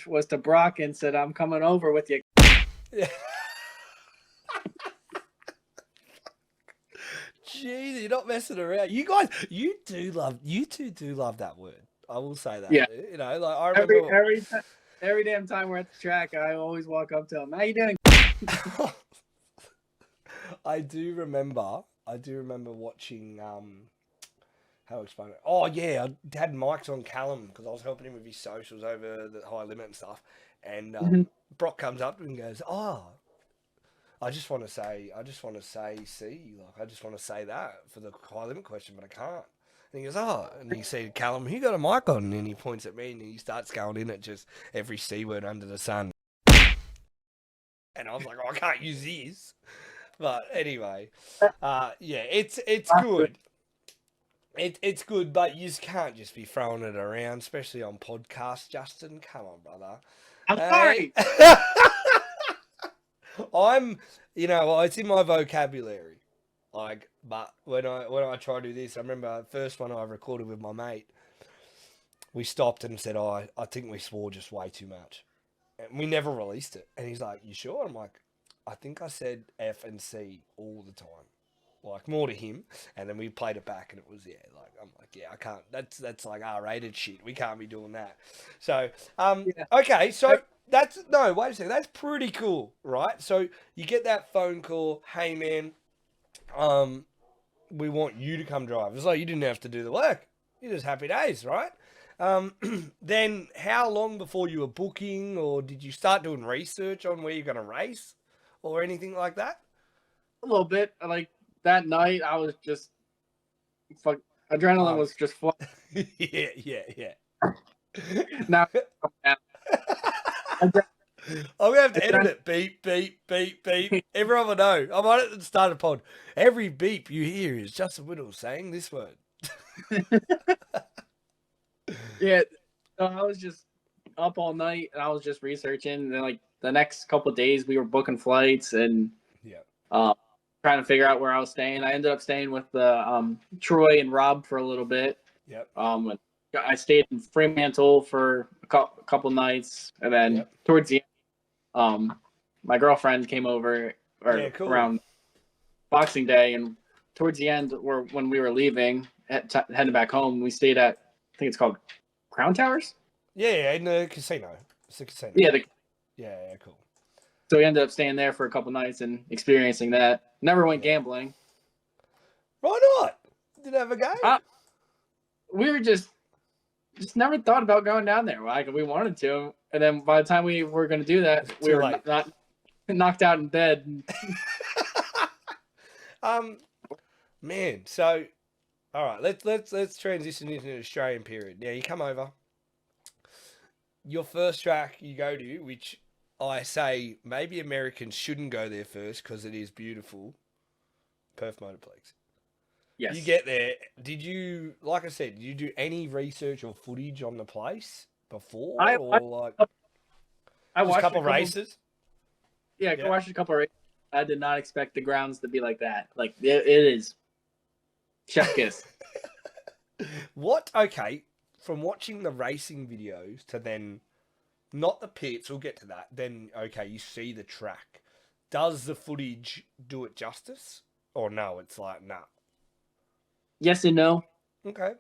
was to Brock and said, I'm coming over with you. Jeez, you're not messing around. You guys, you two do love that word. I will say that. Yeah. I remember every damn time we're at the track, I always walk up to him. How you doing? I do remember watching how to explain it. Oh yeah, I had mics on Callum because I was helping him with his socials over the high limit and stuff. And Brock comes up to him and goes, "Oh, I just want to say, I just want to say that for the high limit question, but I can't." And he goes, "Oh," and he said, "Callum, you got a mic on?" And he points at me and he starts going in at just every C word under the sun. And I was like, "Oh, I can't use this." But anyway, it's good. It's good, but you just can't just be throwing it around, especially on podcasts, Justin. Come on, brother. I'm sorry. It's in my vocabulary. But when I try to do this, I remember the first one I recorded with my mate, we stopped and said, I think we swore just way too much. And we never released it. And he's like, "You sure?" I'm like, "I think I said F and C all the time." Like more to him, and then we played it back, and it was I'm like, yeah, I can't. That's like R-rated shit. We can't be doing that. So, okay, so wait a second. That's pretty cool, right? So you get that phone call. Hey man, we want you to come drive. It's like you didn't have to do the work. You're just happy days, right? Then how long before you were booking, or did you start doing research on where you're going to race, or anything like that? A little bit, like. That night, I was just adrenaline was just flowing. Yeah. Now, I'm gonna have to edit it. Beep, beep, beep, beep. Everyone will know. I might have to start a pod. Every beep you hear is Justin Whittall saying this word. Yeah, so I was just up all night, and I was just researching. And then, like the next couple of days, we were booking flights and trying to figure out where I was staying. I ended up staying with Troy and Rob for a little bit. Yep. I stayed in Fremantle for a couple nights, and then towards the end, my girlfriend came over around Boxing Day, and towards the end, when we were leaving, heading back home, we stayed at, I think it's called Crown Towers. Yeah, in the casino. It's the casino. Yeah, cool. So we ended up staying there for a couple nights and experiencing that. Never went gambling. Why not? Did have a game? We were just never thought about going down there. Like we wanted to, and then by the time we were going to do that, we were not knocked out in bed. Man. So, all right. Let's transition into an Australian period. Now you come over. Your first track you go to, which I say maybe Americans shouldn't go there first because it is beautiful. Perth Motorplex. Yes. You get there. Did you, like I said, did you do any research or footage on the place before, I watched a couple races? Yeah, I watched a couple of races. I did not expect the grounds to be like that. Like it is chef kiss. What? Okay, from watching the racing videos to then, not the pits. We'll get to that. Then okay, you see the track. Does the footage do it justice, or no? It's like nah. Yes and no. Okay.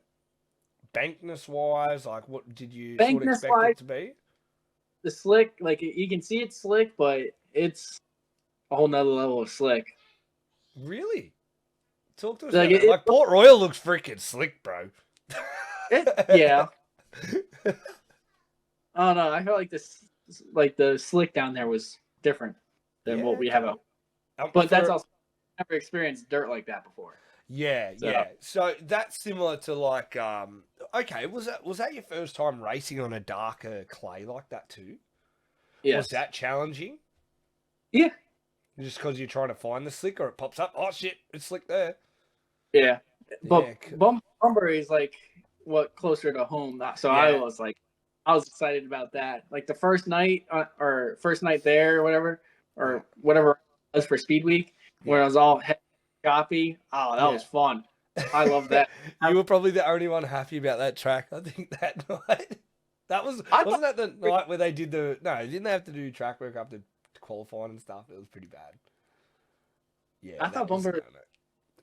Bankness wise, like what did you sort of expect it to be? The slick, like you can see it's slick, but it's a whole nother level of slick. Really? Talk to us about it. Like Port Royal looks freaking slick, bro. Yeah. Oh no, I felt like this, like the slick down there was different than what we have out. But that's also never experienced dirt like that before. Yeah, yeah. So that's similar to like, okay, was that your first time racing on a darker clay like that too? Yeah. Was that challenging? Yeah. Just because you're trying to find the slick, or it pops up, oh shit, it's slick there. Yeah, but Bunbury is like what closer to home. So I was excited about that. Like the first night or first night there or whatever it was for Speed Week, where I was all choppy. Oh, that was fun. I love that. You were probably the only one happy about that track, I think, that night. Wasn't that the night where they did didn't they have to do track work after qualifying and stuff? It was pretty bad. Yeah. I thought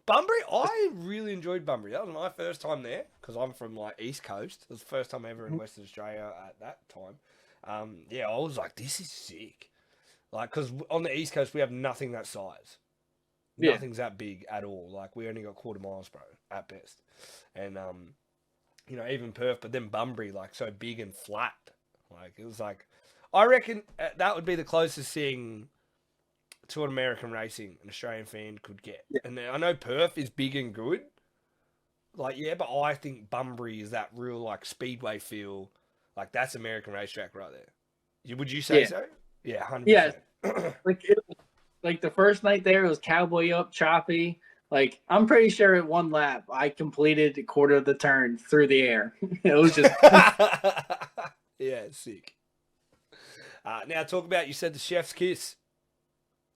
Bunbury, I really enjoyed Bunbury. That was my first time there, because I'm from like East Coast. It was the first time ever in Western Australia at that time. I was like, this is sick. Like, because on the East Coast, we have nothing that size. Nothing's that big at all. Like, we only got quarter miles, bro, at best. And, even Perth, but then Bunbury, like, so big and flat. Like, it was like, I reckon that would be the closest thing to an American racing an Australian fan could get. Yeah. And I know Perth is big and good. Like, yeah, but I think Bunbury is that real, like, speedway feel. Like, that's American racetrack right there. Would you say so? Yeah, 100%. Yeah. Like the first night there, it was cowboy up, choppy. Like, I'm pretty sure at one lap, I completed a quarter of the turn through the air. It was just... Yeah, sick. Now, talk about, you said the chef's kiss.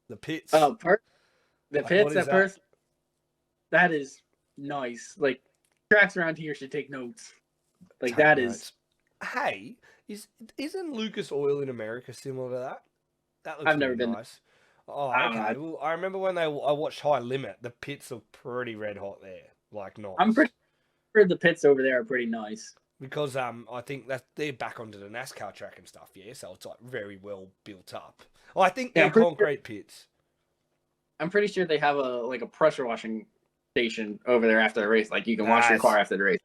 The pits. Oh, the pits at Perth. That is nice. Like, tracks around here should take notes. Like, that is... Hey, isn't Lucas Oil in America similar to that? That looks I've never been nice. Oh, okay. Well, I remember when I watched High Limit, the pits look pretty red hot there. Like, nice. I'm pretty sure the pits over there are pretty nice. Because I think that they're back onto the NASCAR track and stuff, yeah. So it's like very well built up. Well, I think they're concrete pits. I'm pretty sure they have a pressure washing station over there after the race. Like, you can wash your car after the race.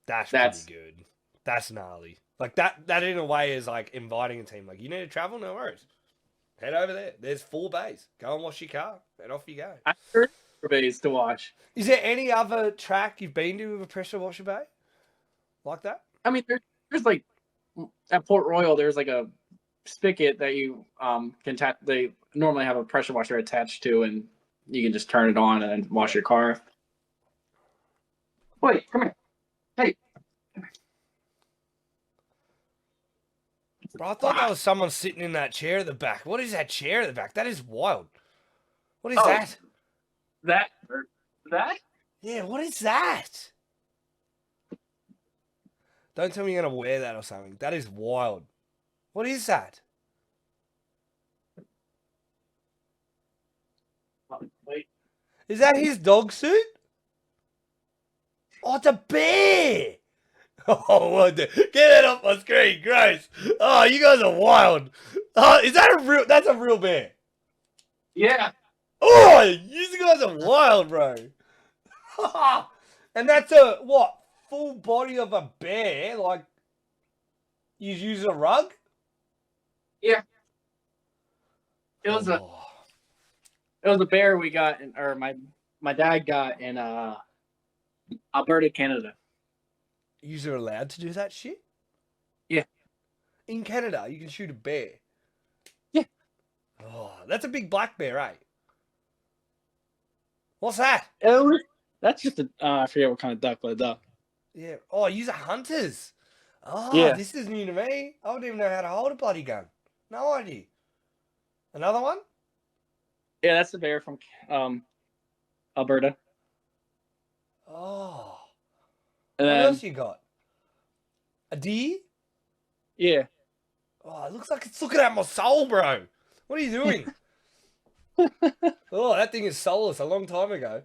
That's pretty good. That's gnarly. Like that in a way is like inviting a team. Like, you need to travel, no worries. Head over there. There's 4 bays. Go and wash your car, and off you go. I heard 4 bays to wash. Is there any other track you've been to with a pressure washer bay like that? I mean, there's like at Port Royal, there's like a spigot that you can tap. They normally have a pressure washer attached to, and you can just turn it on and then wash your car. Wait, come here. Hey. Bro, I thought that was someone sitting in that chair at the back. What is that chair at the back? That is wild. What is that? That? Yeah, what is that? Don't tell me you're going to wear that or something. That is wild. What is that? Wait. Is that his dog suit? Oh, it's a bear! Oh, what the... Get that off my screen, gross. Oh, you guys are wild. Oh, is that that's a real bear? Yeah. Oh, you guys are wild, bro. And that's a, what, full body of a bear? Like, you use a rug? Yeah. It was a bear we got, or my my dad got in Alberta, Canada. You're allowed to do that shit? Yeah. In Canada, you can shoot a bear. Yeah. Oh, that's a big black bear, eh? What's that? That's just I forget what kind of duck, but a duck. Yeah. Oh, you're hunters. Oh, Yeah. This is new to me. I wouldn't even know how to hold a bloody gun. No idea. Another one? Yeah, that's the bear from Alberta. Oh. And What then, else you got? A deer? Yeah. Oh, it looks like it's looking at my soul, bro. What are you doing? Oh, that thing is soulless a long time ago.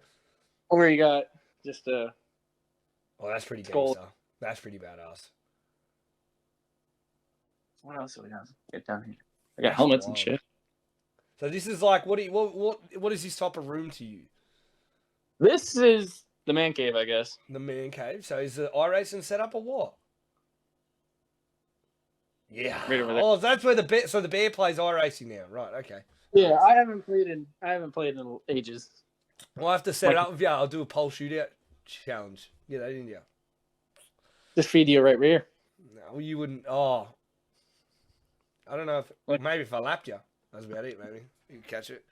Or you got just Oh, that's pretty skull. gangster. That's pretty badass. What else do we have? Get down here. I got helmets and shit. So this is like, what is this type of room to you? This is the man cave, I guess. The man cave. So is the iRacing set up or what? Yeah. Right over there. Oh, that's where the bear plays iRacing now. Right. Okay. Yeah, I haven't played in ages. I'll have to set it up with you. I'll do a pole shootout challenge. Get that in you. Just feed you right rear. No, you wouldn't. Oh. I don't know if maybe if I lapped you. That's about it, maybe. You could catch it.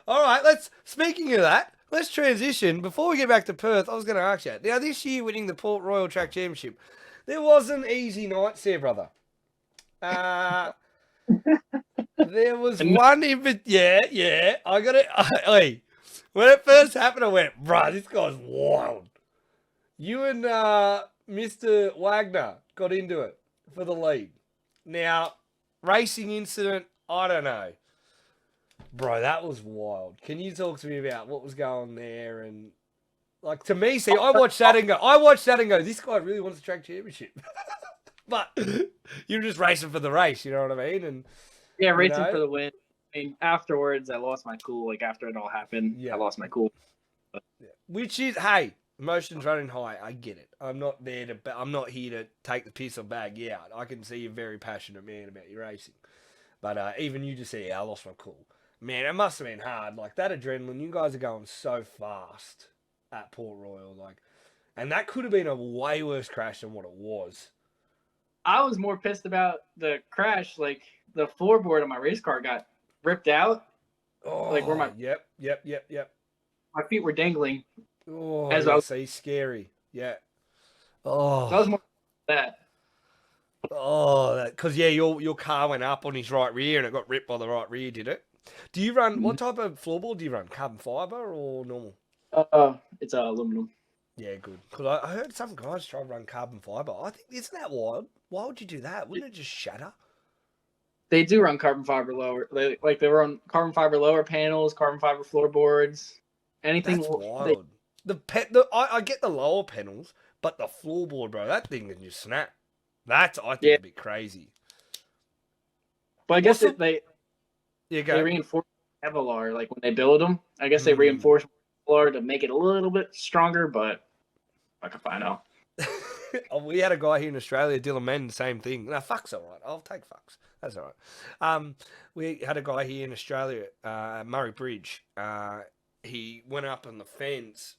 All right, speaking of that, let's transition. Before we get back to Perth, I was going to ask you. Now, this year winning the Port Royal Track Championship, there wasn't easy nights there, brother. There was one yeah. I got it. Hey, when it first happened, I went, bruh, this guy's wild. You and Mr. Wagner got into it for the lead. Now, racing incident, I don't know. Bro, that was wild. Can you talk to me about what was going there? And like, to me, see, I watched that and go, this guy really wants a track championship. But you're just racing for the race, you know what I mean? And yeah, racing for the win. I mean, afterwards, I lost my cool. Like, after it all happened, I lost my cool. But... Yeah. Which is, hey, emotions running high. I get it. I'm not here to take the piss or bag you out. I can see you're a very passionate man about your racing. But even you just say, yeah, I lost my cool. Man, it must have been hard. Like, that adrenaline, you guys are going so fast at Port Royal. Like, and that could have been a way worse crash than what it was. I was more pissed about the crash. Like, the floorboard of my race car got ripped out. Oh, like where my Yep. My feet were dangling. Oh, as I see, scary. Yeah. Oh. That was more that. Oh, because your car went up on his right rear and it got ripped by the right rear, did it? Do you run, what type of floorboard do you run? Carbon fiber or normal? It's aluminum. Yeah, good. Because I heard some guys try to run carbon fiber. I think, isn't that wild? Why would you do that? Wouldn't it just shatter? They do run carbon fiber lower. They run carbon fiber lower panels, carbon fiber floorboards, anything. That's wild. I get the lower panels, but the floorboard, bro, that thing can just snap. That's, I think, a bit crazy. But I guess they reinforce Kevlar, like when they build them. I guess they reinforce Kevlar to make it a little bit stronger, but I can find out. We had a guy here in Australia, Dylan Mann, the same thing. Now, fuck's all right. I'll take fucks. That's all right. We had a guy here in Australia, Murray Bridge. He went up on the fence,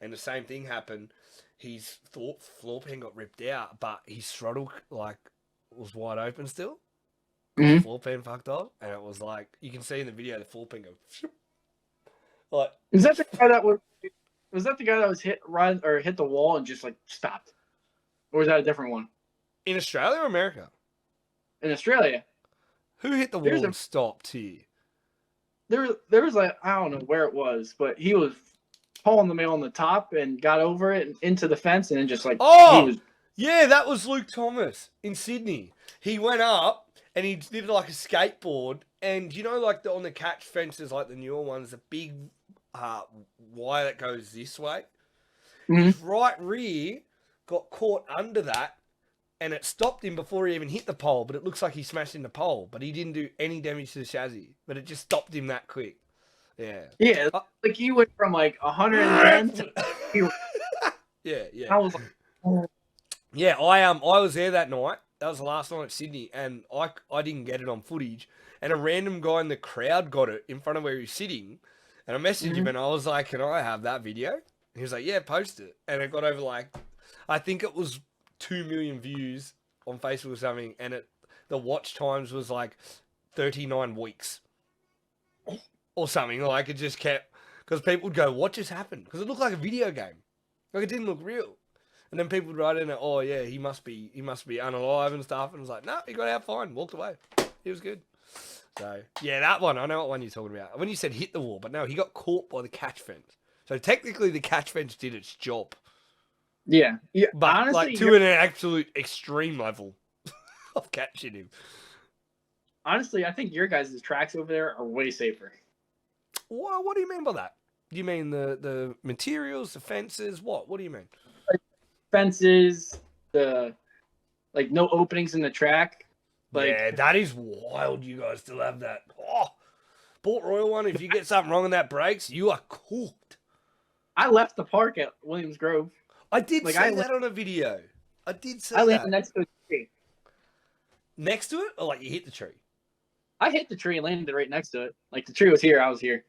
and the same thing happened. His floor pan got ripped out, but his throttle was wide open still. Mm-hmm. The floor pan fucked off, and it was like you can see in the video the floor pan go. Like, is that the guy that was that the guy that was hit the wall and just like stopped, or was that a different one? In Australia or America? In Australia. Who hit the wall and stopped here? There was like, I don't know where it was, but he was pulling the mail on the top and got over it and into the fence and then just like yeah, that was Luke Thomas in Sydney. He went up and he did like a skateboard, and you know, like on the catch fences, like the newer ones, the big wire that goes this way. Mm-hmm. His right rear got caught under that, and it stopped him before he even hit the pole, but it looks like he smashed in the pole, but he didn't do any damage to the chassis, but it just stopped him that quick. Yeah. Yeah, like he went from like 110 to... Yeah. I was like, oh. Yeah, I was there that night. That was the last night at Sydney, and I didn't get it on footage, and a random guy in the crowd got it in front of where he was sitting, And I messaged him and I was like, can I have that video? And he was like, yeah, post it. And it got over like, I think it was 2 million views on Facebook or something. And the watch times was like 39 weeks or something. Like it just kept, because people would go, what just happened? Because it looked like a video game. Like it didn't look real. And then people would write in it, oh yeah, he must be unalive and stuff. And I was like, no, he got out fine, walked away. He was good. So yeah, that one, I know what one you're talking about. When you said hit the wall, but no, he got caught by the catch fence. So technically the catch fence did its job. Yeah. But honestly, like to an absolute extreme level of catching him. Honestly, I think your guys' tracks over there are way safer. Well, what do you mean by that? Do you mean the materials, the fences? What do you mean? Like fences, the like no openings in the track. Like, yeah, that is wild. You guys still have that. Oh, Port Royal one. If you get something wrong and that breaks, you are cooked. I left the park at Williams Grove. I did see that on a video. I did see that. I landed next to a tree. Next to it, or like you hit the tree? I hit the tree and landed right next to it. Like the tree was here, I was here.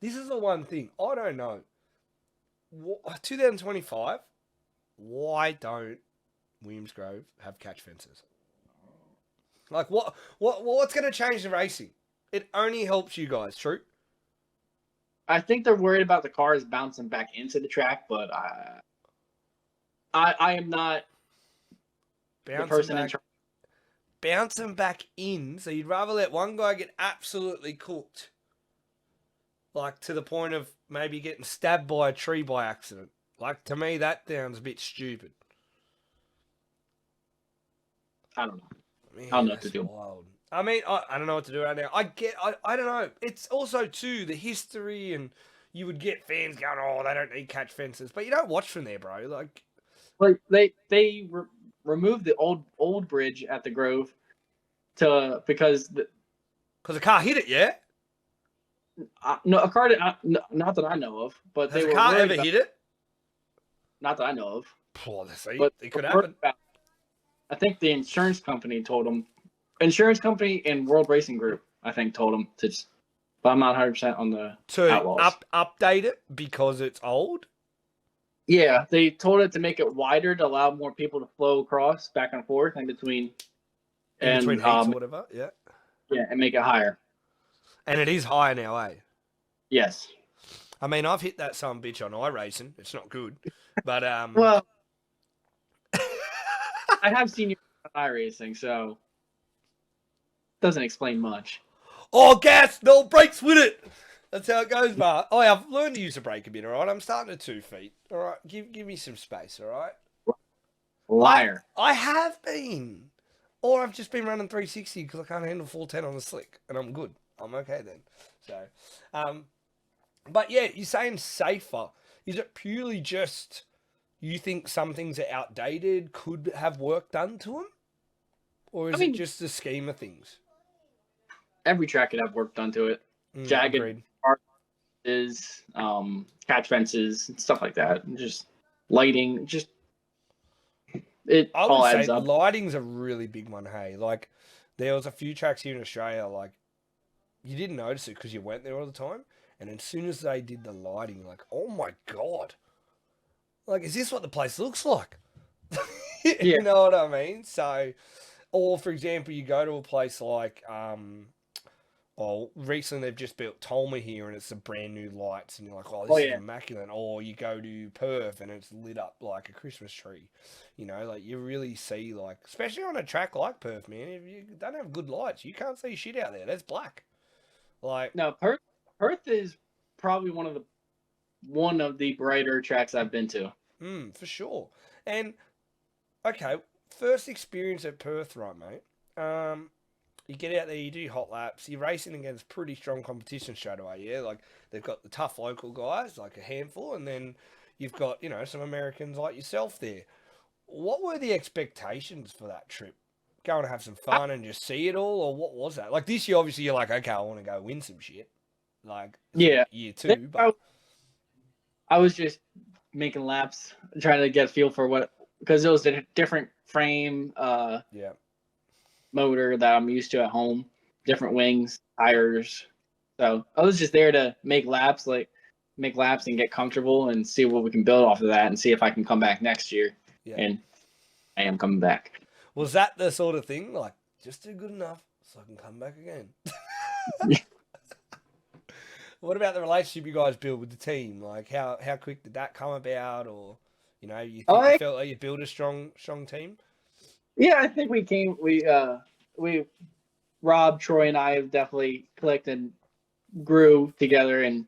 This is the one thing I don't know. 2025. Why don't Williams Grove have catch fences? Like what's going to change the racing? It only helps you guys, true? I think they're worried about the cars bouncing back into the track, but I am not the person in charge. Bouncing back in, so you'd rather let one guy get absolutely cooked, like to the point of maybe getting stabbed by a tree by accident. Like to me, that sounds a bit stupid. I don't know. Man, I don't know what to do. Wild. I mean, I don't know what to do right now. I don't know. It's also, too, the history, and you would get fans going, oh, they don't need catch fences. But you don't watch from there, bro. Like they removed the old bridge at the Grove because a car hit it, yeah? No, a car did not that I know of. But has a car ever hit it? Not that I know of. Oh, it could happen. I think the insurance company told them. Insurance company and World Racing Group, I think, told them to. But I'm not 100% on the Outlaws. Update it because it's old. Yeah, they told it to make it wider to allow more people to flow across back and forth in between heats or whatever. Yeah. Yeah, and make it higher. And it is higher now, eh? Yes. I mean, I've hit that son bitch on iRacing. It's not good, but well, I have seen you on iRacing, so doesn't explain much. Oh, gas! No brakes with it. That's how it goes, Bart. Oh, I've learned to use a brake a bit. All right, I'm starting at 2 feet. All right, give me some space. All right. Liar. I have been, or I've just been running 360 because I can't handle 410 on the slick, and I'm good. I'm okay then. So, but yeah, you're saying safer. Is it purely just you think some things are outdated, could have work done to them? Or is it just the scheme of things? Every track could have work done to it. Jagged is catch fences and stuff like that. And just lighting, it all adds up. Lighting's a really big one, hey. Like, there was a few tracks here in Australia, like, you didn't notice it because you went there all the time. And as soon as they did the lighting, like, oh my God. Like, is this what the place looks like? You know what I mean? So, or for example, you go to a place like, recently they've just built Tolma here and it's a brand new lights and you're like, oh, this is immaculate. Or you go to Perth and it's lit up like a Christmas tree. You know, like you really see like, especially on a track like Perth, man, if you don't have good lights, you can't see shit out there. That's black. Like, no, Perth is probably one of the brighter tracks I've been to. For sure. And okay, first experience at Perth, right, mate? You get out there, you do hot laps, you're racing against pretty strong competition straight away, yeah? Like, they've got the tough local guys, like a handful, and then you've got, you know, some Americans like yourself there. What were the expectations for that trip? Go and have some fun and just see it all, or what was that? Like, this year, obviously, you're like, okay, I want to go win some shit. Like, year 2, but... I was just making laps, trying to get a feel for what... Because it was a different frame, motor that I'm used to at home, different wings, tires, So I was just there to make laps and get comfortable and see what we can build off of that and see if I can come back next year. Yeah. And I am coming back. Was that the sort of thing, like, just do good enough so I can come back again? What about the relationship you guys build with the team? Like, how quick did that come about? Or, you know, you felt like you built a strong team? Yeah, I think Rob, Troy, and I have definitely clicked and grew together, and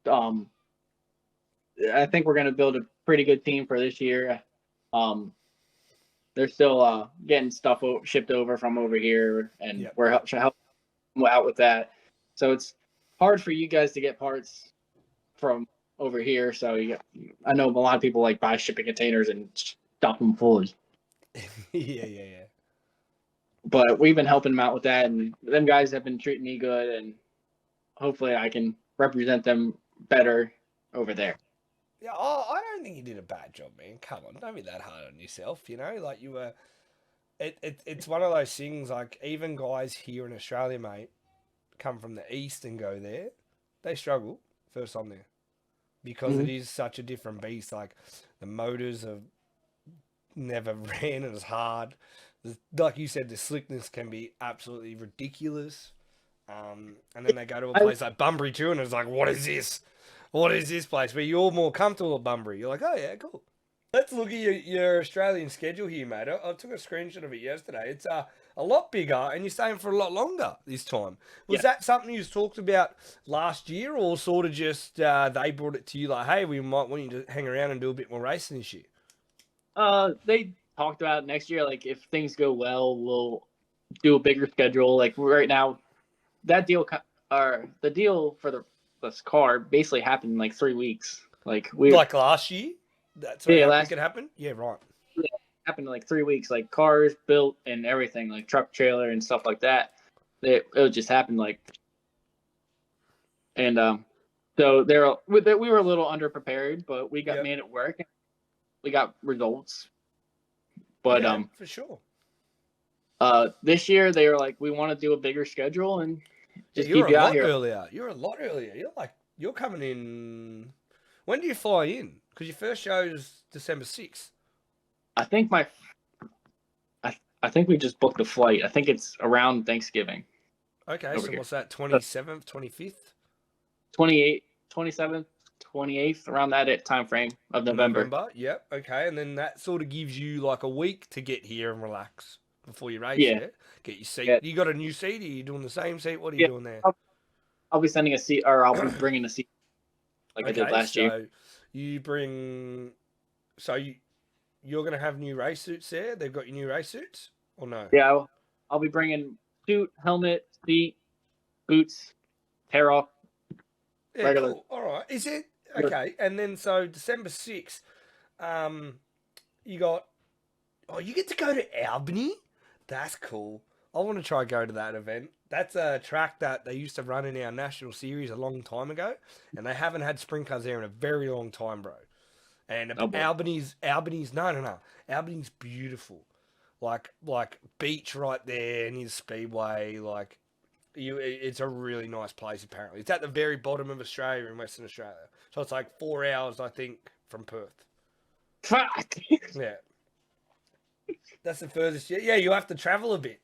I think we're going to build a pretty good team for this year. They're still getting stuff shipped over from over here, and we're helping out with that. So it's hard for you guys to get parts from over here. So I know a lot of people like buy shipping containers and stuff them full. Yeah. But we've been helping them out with that, and them guys have been treating me good, and hopefully I can represent them better over there. Yeah, I don't think you did a bad job, man. Come on, don't be that hard on yourself, you know? Like, you were... It's one of those things, like, even guys here in Australia, mate, come from the east and go there, they struggle first time there. Because it is such a different beast. Like, the motors have never ran as hard. Like you said, the slickness can be absolutely ridiculous. And then they go to a place like Bunbury too, and it's like, what is this? What is this place? Where you're more comfortable at Bunbury. You're like, oh yeah, cool. Let's look at your Australian schedule here, mate. I took a screenshot of it yesterday. It's a lot bigger, and you're staying for a lot longer this time. Was that something you talked about last year, or sort of just they brought it to you like, hey, we might want you to hang around and do a bit more racing this year? They talked about next year, like if things go well, we'll do a bigger schedule. Like right now, that deal, the deal for this car basically happened in like 3 weeks. Like last year. That's when I think it happened. Yeah, right. Yeah, it happened in like 3 weeks. Like cars built and everything, like truck trailer and stuff like that. It just happened like, and so we were a little underprepared, but we made it work. We got results. But for sure. This year they were like, we want to do a bigger schedule and just keep you out here. You're a lot earlier. You're coming in. When do you fly in? Because your first show is December 6th. I think I think we just booked the flight. I think it's around Thanksgiving. Okay, so what's that? 27th, 25th, 28th, 27th, 28th, around that time frame of November. Yep. Okay, and then that sort of gives you like a week to get here and relax before you race. Yeah. Get your seat. Yeah. You got a new seat? Are you doing the same seat? What are you doing there? I'll be sending a seat, or I'll be bringing a seat like I did last year. You bring. So you're gonna have new race suits there? They've got your new race suits, or no? Yeah, I'll be bringing suit, helmet, seat, boots, tear off. Yeah, regular. Cool. All right. Is it okay? And then so December 6th, you got. Oh, you get to go to Albany. That's cool. I want to try go to that event. That's a track that they used to run in our national series a long time ago, and they haven't had sprint cars there in a very long time, bro. And Albany's no. Albany's beautiful, like beach right there near the Speedway. Like it's a really nice place. Apparently, it's at the very bottom of Australia in Western Australia, so it's like 4 hours, I think, from Perth. Fuck. Yeah, that's the furthest. Yeah, you have to travel a bit.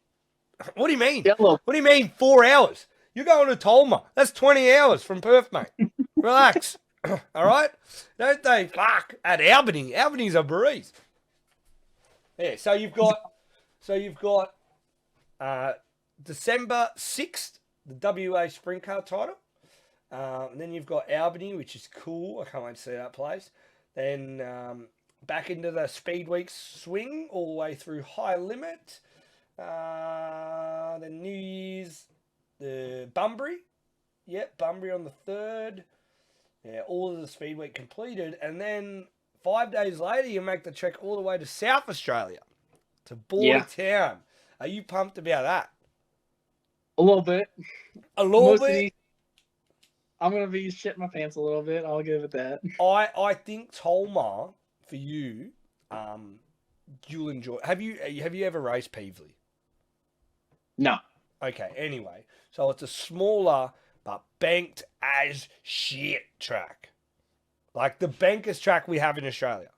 What do you mean? Yellow. What do you mean 4 hours? You're going to Tolma. That's 20 hours from Perth, mate. Relax. All right? Don't they? Fuck. At Albany. Albany's a breeze. Yeah, so you've got December 6th, the WA Sprintcar title. And then you've got Albany, which is cool. I can't wait to see that place. Then back into the Speed Week swing all the way through High Limit. Then New Year's, the Bunbury. Yep, Bunbury on the 3rd. Yeah, all of the Speed Week completed. And then 5 days later, you make the trek all the way to South Australia, to Boytown. Are you pumped about that? A little bit. A little bit? I'm going to be shitting my pants a little bit. I'll give it that. I think Tolma, for you, you'll enjoy. Have you ever raced Peevely? No. Okay, anyway. So it's a smaller but banked as shit track. Like the bankest track we have in Australia.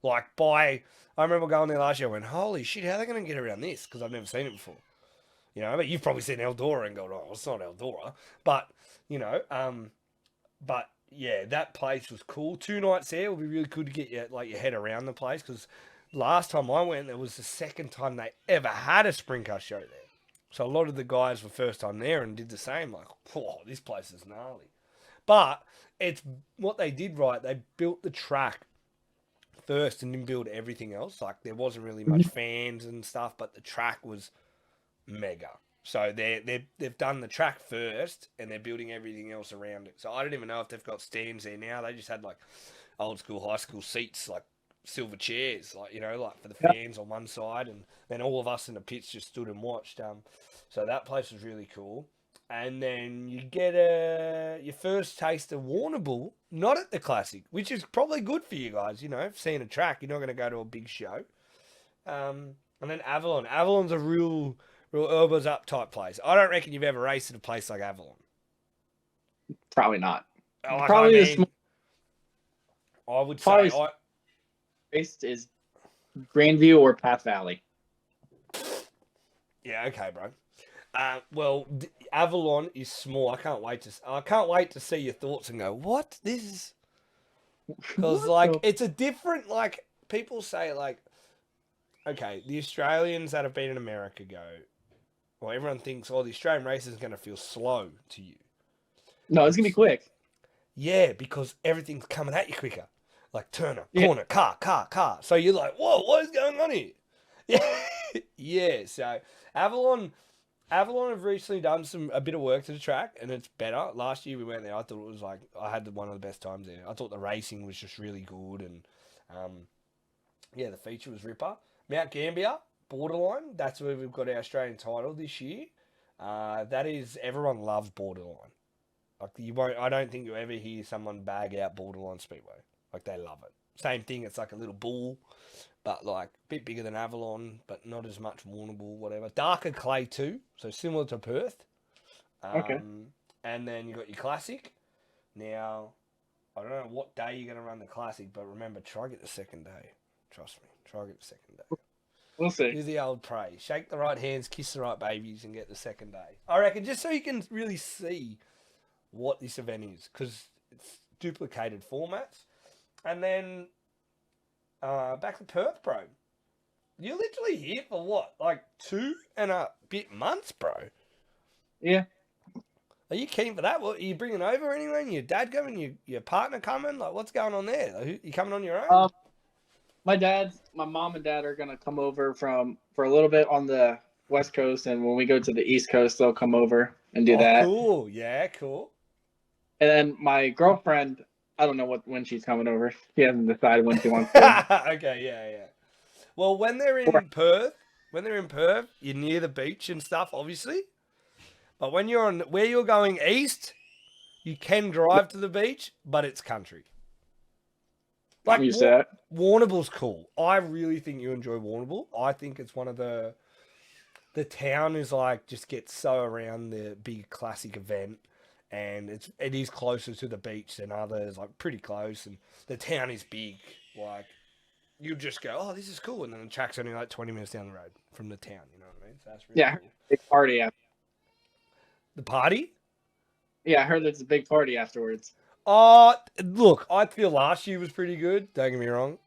Like I remember going there last year. I went, holy shit, how are they going to get around this? Because I've never seen it before. You know, but you've probably seen Eldora and gone, oh, it's not Eldora. But, you know, but yeah, that place was cool. 2 nights there will be really good to get your head around the place, because last time I went, it was the second time they ever had a sprint car show there. So a lot of the guys were first time there and did the same. Like, oh, this place is gnarly. But it's what they did right. They built the track first and didn't build everything else. Like there wasn't really much fans and stuff, but the track was mega. So they've done the track first and they're building everything else around it. So I don't even know if they've got stands there now. They just had like old school, high school seats, like silver chairs, like, you know, like for the fans on one side, and then all of us in the pits just stood and watched. So that place was really cool. And then you get your first taste of Warrnambool, not at the Classic, which is probably good for you guys. You know, seeing a track, you're not going to go to a big show. And then Avalon. Avalon's a real elbows up type place. I don't reckon you've ever raced at a place like Avalon. Probably not. Like, probably I would say raced is Grandview or Path Valley. Yeah, okay, bro. Well, Avalon is small. I can't wait to see your thoughts and go, what? This is, because like it's a different, like people say, like, okay, the Australians that have been in America go, well, everyone thinks, oh, the Australian race is going to feel slow to you. No, it's gonna be quick. Yeah, because everything's coming at you quicker. Like turner, corner, car. So you're like, whoa, what is going on here? Yeah, yeah. So Avalon have recently done a bit of work to the track, and it's better. Last year we went there, I thought it was like, I had one of the best times there. I thought the racing was just really good, and yeah, the feature was ripper. Mount Gambier, Borderline, that's where we've got our Australian title this year. That is, everyone loves Borderline. Like I don't think you'll ever hear someone bag out Borderline Speedway. Like they love it. Same thing, it's like a little bull, but like a bit bigger than Avalon, but not as much Warrnambool, whatever. Darker clay too, so similar to Perth. Okay. And then you got your Classic. Now, I don't know what day you're going to run the Classic, but remember, try get the second day. Trust me, try get the second day. We'll see. Do the old pray. Shake the right hands, kiss the right babies, and get the second day. I reckon, just so you can really see what this event is, because it's duplicated formats. And then back to Perth, bro. You're literally here for what? Like 2 and a bit months, bro? Yeah. Are you keen for that? What, are you bringing over anyone? Your dad coming? Your partner coming? Like, what's going on there? Like, you coming on your own? My mom and dad are gonna come over for a little bit on the West Coast, and when we go to the East Coast, they'll come over and do that. Cool. Yeah, cool. And then my girlfriend, I don't know when she's coming over. She hasn't decided when she wants to. Okay, yeah. Well, when they're in Perth, you're near the beach and stuff, obviously. But when you're where you're going east, you can drive to the beach, but it's country. Like, I'm used to that. Warrnambool's cool. I really think you enjoy Warrnambool. I think it's one of the town is like, just gets so around the big Classic event, and it is closer to the beach than others, like pretty close, and the town is big. Like, you just go, oh, this is cool, and then the track's only like 20 minutes down the road from the town. You know what I mean? So that's really cool. Big party after. The party? Yeah, I heard there's a big party afterwards. Look, I feel last year was pretty good. Don't get me wrong.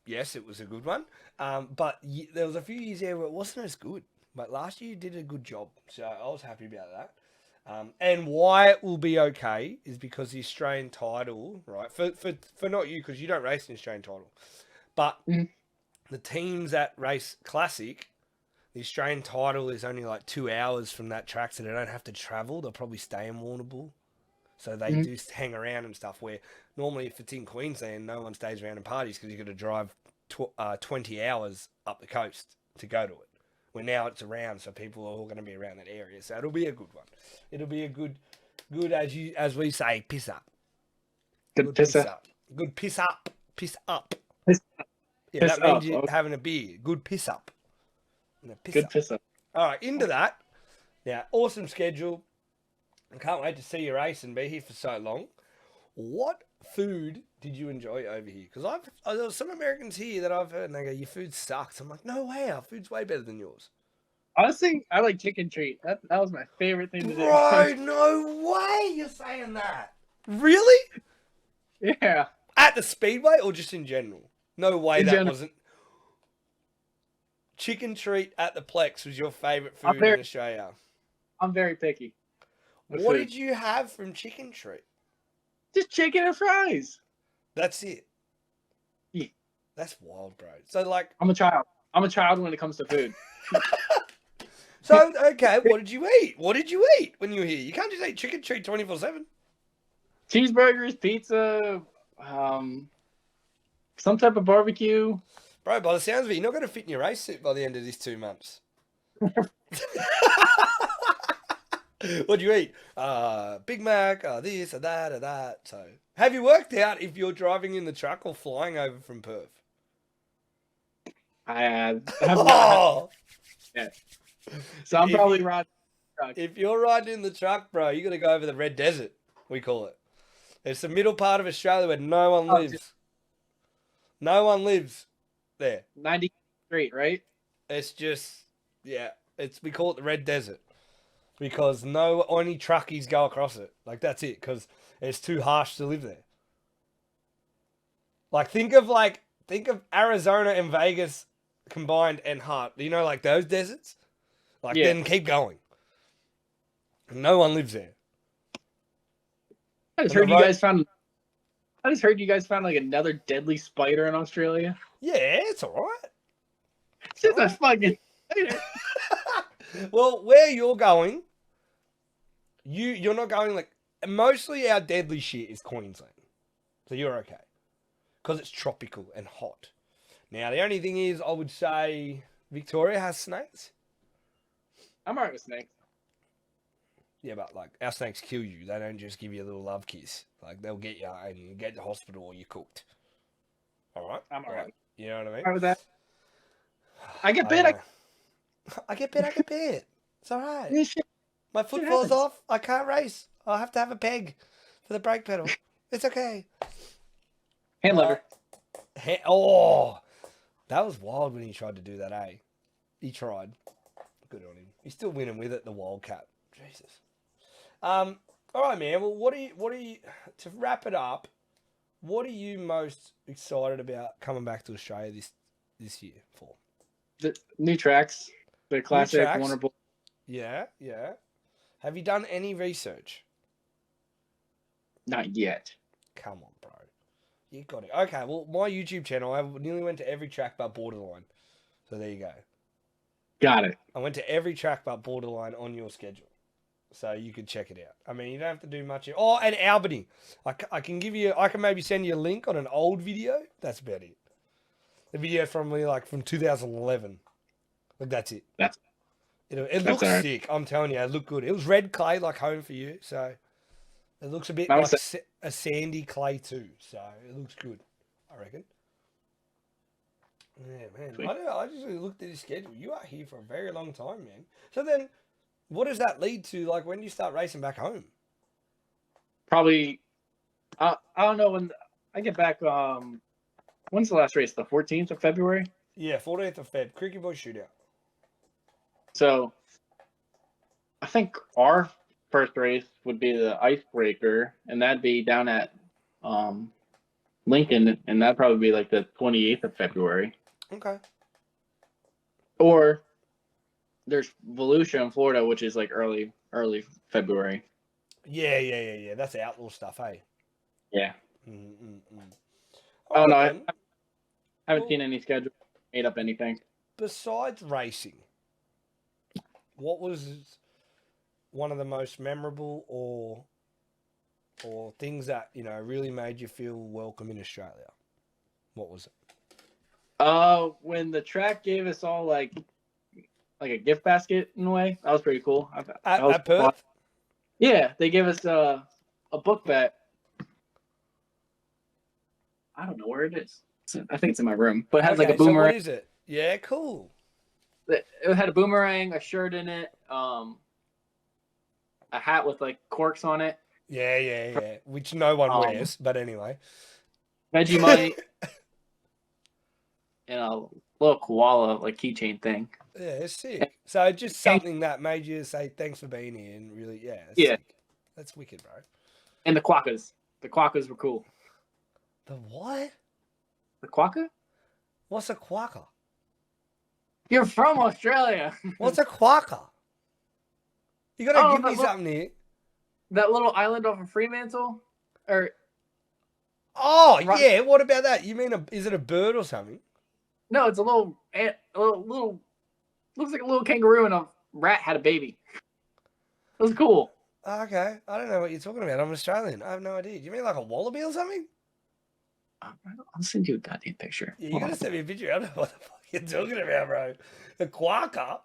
Yes, it was a good one. But there was a few years there where it wasn't as good. But last year you did a good job, so I was happy about that. And why it will be okay is because the Australian title, right? For not you, because you don't race an Australian title, but the teams that race Classic, the Australian title is only like 2 hours from that track, so they don't have to travel. They'll probably stay in Warrnambool. So they do hang around and stuff, where normally if it's in Queensland, no one stays around and parties because you've got to drive 20 hours up the coast to go to it. Where now it's around, so people are all going to be around that area. So it'll be a good one. It'll be a good as we say, piss up. Good piss up. Good piss up. Piss up. Piss Yeah, that means up. you're having a beer. Good piss up. Piss up. All right, into that. Now, awesome schedule. I can't wait to see you race and be here for so long. What food did you enjoy over here? Because there's some Americans here that I've heard and they go, your food sucks. I'm like, no way, our food's way better than yours. Honestly, I like chicken treat. That was my favorite thing to do. Bro, no way you're saying that. Really? Yeah. At the Speedway or just in general? No way wasn't. Chicken treat at the Plex was your favorite food in Australia. I'm very picky. What did you have from chicken treat? Just chicken and fries. That's it. Yeah. That's wild, bro. So, like... I'm a child. I'm a child when it comes to food. So, okay, what did you eat? What did you eat when you were here? You can't just eat chicken treat 24/7. Cheeseburgers, pizza, some type of barbecue. Bro, by the sounds of it, you're not going to fit in your race suit by the end of these 2 months. What'd you eat? Big Mac, this, that. So, have you worked out if you're driving in the truck or flying over from Perth? I have not. Yeah. So I'm probably riding the truck. If you're riding in the truck, bro, you got to go over the Red Desert, we call it. It's the middle part of Australia where no one lives. No one lives there. 90th Street, right? It's just, yeah, we call it the Red Desert because only truckies go across it. Like, that's it, because it's too harsh to live there. Like, think of Arizona and Vegas combined and Hart. You know, like those deserts? Like, yeah. Then keep going. No one lives there. I just heard you guys found like another deadly spider in Australia. Yeah, it's all right. It's just a fucking spider. Well, where you're going, you're not going like mostly our deadly shit is Queensland, so you're okay because it's tropical and hot. Now the only thing is, I would say Victoria has snakes. I'm alright with snakes. Yeah, but like our snakes kill you. They don't just give you a little love kiss. Like they'll get you and you get to hospital or you're cooked. All right, I'm alright. Right. You know what I mean? Alright with that. I get bit. I get bit. It's all right. My foot falls off. I can't race. I'll have to have a peg for the brake pedal. It's okay. Hand lever. Oh, that was wild when he tried to do that, eh? He tried. Good on him. He's still winning with it, the Wildcat. Jesus. All right, man. Well, what are you? To wrap it up, what are you most excited about coming back to Australia this year for? The new tracks, the classic Wonderful. Yeah. Have you done any research? Not yet. Come on, bro. You got it. Okay. Well, my YouTube channel, I nearly went to every track but Borderline. So there you go. Got it. I went to every track but Borderline on your schedule. So you could check it out. I mean, you don't have to do much. Oh, and Albany. I can maybe send you a link on an old video. That's about it. The video from 2011. Like, that's it. It looks sick. I'm telling you, it looked good. It was red clay, like home for you. So it looks a bit like a sandy clay too. So it looks good, I reckon. Yeah, man. I just looked at his schedule. You are here for a very long time, man. So then, what does that lead to? Like, when do you start racing back home? Probably, I don't know when I get back. When's the last race? The 14th of February? Yeah, 14th of Feb. Cricket Boy Shootout. So, I think our first race would be the Icebreaker, and that'd be down at Lincoln, and that'd probably be like the 28th of February. Okay. Or there's Volusia in Florida, which is like early February. Yeah. That's outlaw stuff, hey? Yeah. Oh, no, I haven't seen any schedule, made up anything. Besides racing, what was one of the most memorable or things that, really made you feel welcome in Australia? What was it? When the track gave us all like a gift basket in a way, that was pretty cool. At Perth? Yeah, they gave us a book that I don't know where it is. I think it's in my room, but it has like a boomerang. So what is it? Yeah, cool. It had a boomerang, a shirt in it, a hat with like corks on it. Yeah. Which no one wears, but anyway. Vegemite. And a little koala like keychain thing. Yeah, it's sick. So just something that made you say thanks for being here and really, sick. That's wicked, bro. And the quokkas. The quokkas were cool. The what? The quokka? What's a quokka? You're from Australia. What's a quokka? You gotta give me something here. That little island off of Fremantle? Yeah, what about that? You mean, is it a bird or something? No, it's a little, looks like a little kangaroo and a rat had a baby. It was cool. Okay, I don't know what you're talking about. I'm Australian. I have no idea. You mean like a wallaby or something? I'll send you a goddamn picture. Yeah, you gotta send me a picture. I don't know what the fuck you're talking about, bro. The quokka?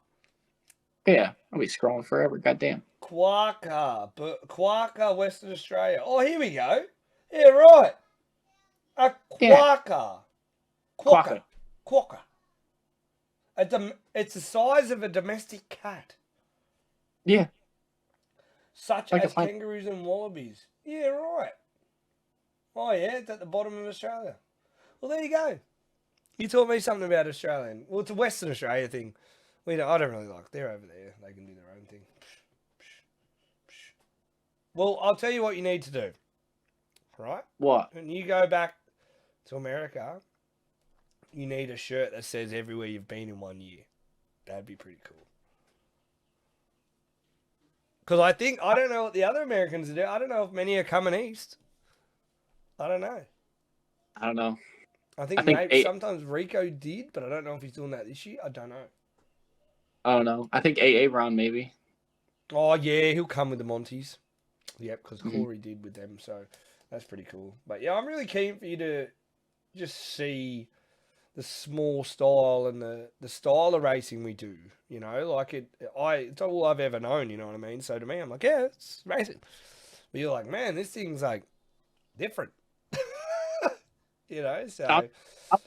Yeah, I'll be scrolling forever. Goddamn. Quokka, Western Australia. Oh, here we go. Yeah, right. A quokka. Quokka. Quokka. It's the size of a domestic cat. Yeah. Such as kangaroos and wallabies. Yeah, right. Oh, yeah, it's at the bottom of Australia. Well, there you go. You taught me something about Australian. Well, it's a Western Australia thing. I don't really like. They're over there. They can do their own thing. Well, I'll tell you what you need to do. Right? What? When you go back to America, you need a shirt that says everywhere you've been in 1 year. That'd be pretty cool. Because I don't know what the other Americans do. I don't know if many are coming east. I don't know. I think maybe sometimes Rico did, but I don't know if he's doing that this year. I don't know. I don't know. I think AA Ron maybe. Oh, yeah, he'll come with the Monties. Yep, because Corey did with them, so that's pretty cool. But yeah, I'm really keen for you to just see the small style and the style of racing we do. You know, like it's all I've ever known, you know what I mean? So to me, I'm like, yeah, it's racing. But you're like, man, this thing's like different. You know, so I'm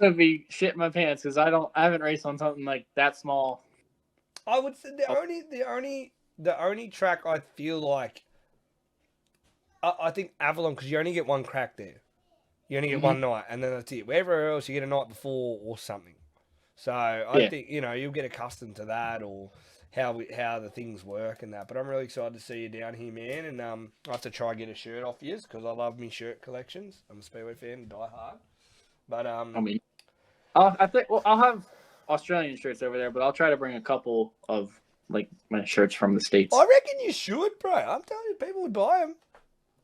gonna be shitting my pants because I haven't raced on something like that small. I would say the only track I feel like I think Avalon, because you only get one crack there. You only get one night, and then that's it. Wherever else, you get a night before or something. So I think, you know, you'll get accustomed to that or how the things work and that. But I'm really excited to see you down here, man. And I have to try and get a shirt off you because I love me shirt collections. I'm a Speedway fan, die hard. But I think I'll have Australian shirts over there, but I'll try to bring a couple of like my shirts from the States. I reckon you should, bro. I'm telling you, people would buy them.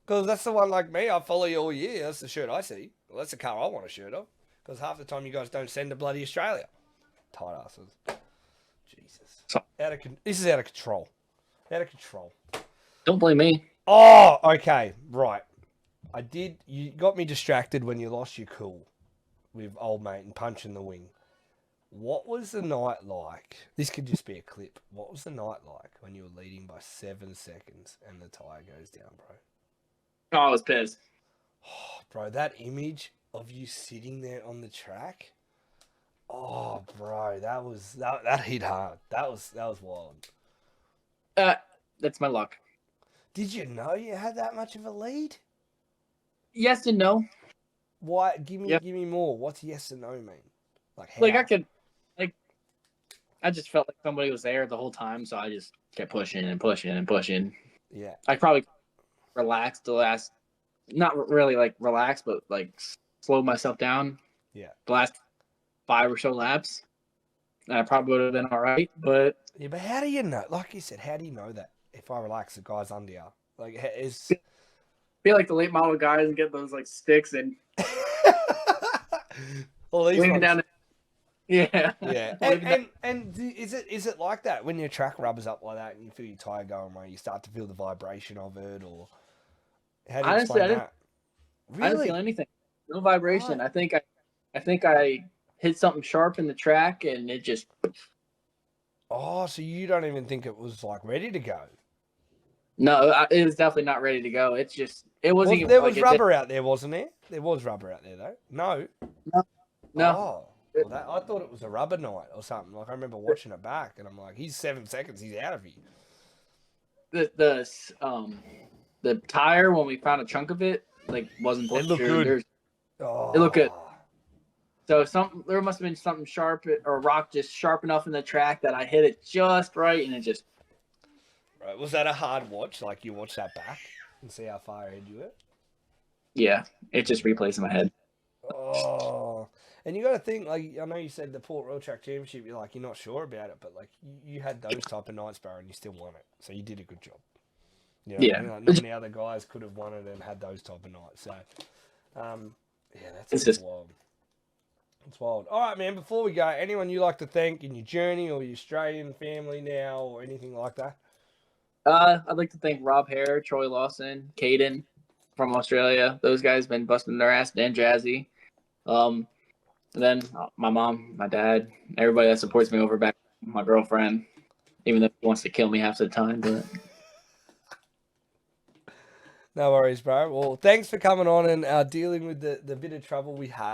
Because that's the one like me. I follow you all year. That's the shirt I see. Well, that's the car I want a shirt of. Because half the time you guys don't send to bloody Australia. Tight asses. Jesus. This is out of control. Out of control. Don't blame me. Oh, okay. Right. You got me distracted when you lost your cool with old mate and punching the wing. What was the night like? This could just be a clip. What was the night like when you were leading by 7 seconds and the tyre goes down, bro? Oh, I was pissed. Oh, bro, that image of you sitting there on the track. Oh, bro, that hit hard. That was wild. That's my luck. Did you know you had that much of a lead? Yes and no. Why? Give me more. What's yes and no mean? Like how? I just felt like somebody was there the whole time, so I just kept pushing and pushing and pushing. Yeah. I probably relaxed not really like relaxed, but like slowed myself down. Yeah. The last 5 or so laps. And I probably would have been all right, but... Yeah, but how do you know? Like you said, how do you know that if I relax, the guy's under you? Like, feel like the late model guys and get those like sticks and... All these ones. Down. Yeah. Yeah. And is it like that when your track rubbers up like that and you feel your tyre going away, you start to feel the vibration of it, or how do you explain that? I didn't feel anything. No vibration. Oh. I think I hit something sharp in the track and it just... Oh, so you don't even think it was like ready to go? No, it was definitely not ready to go. It's just, it wasn't even... There was rubber out there, wasn't there? There was rubber out there, though. No. Oh, well, I thought it was a rubber night or something. Like, I remember watching it back, and I'm like, he's 7 seconds, he's out of here. the tire when we found a chunk of it like wasn't It looked good. It looked good. So there must have been something sharp or rock just sharp enough in the track that I hit it just right, and it just. Right. Was that a hard watch? Like you watch that back and see how far ahead you were? Yeah, it just replays in my head. Oh, and you got to think, like, I know you said the Port Royal Track Championship, you're not sure about it, but like you had those type of nights, bro, and you still won it, so you did a good job. You know Yeah, what I mean? Like, not many other guys could have won it and had those type of nights. So, yeah, that's wild. It's wild. All right, man. Before we go, anyone you like to thank in your journey or your Australian family now or anything like that? I'd like to thank Rob Hare, Troy Lawson, Caden from Australia. Those guys been busting their ass, Dan Jazzy. And then my mom, my dad, everybody that supports me over back, my girlfriend, even though she wants to kill me half the time. But no worries, bro. Well, thanks for coming on and dealing with the bit of trouble we had.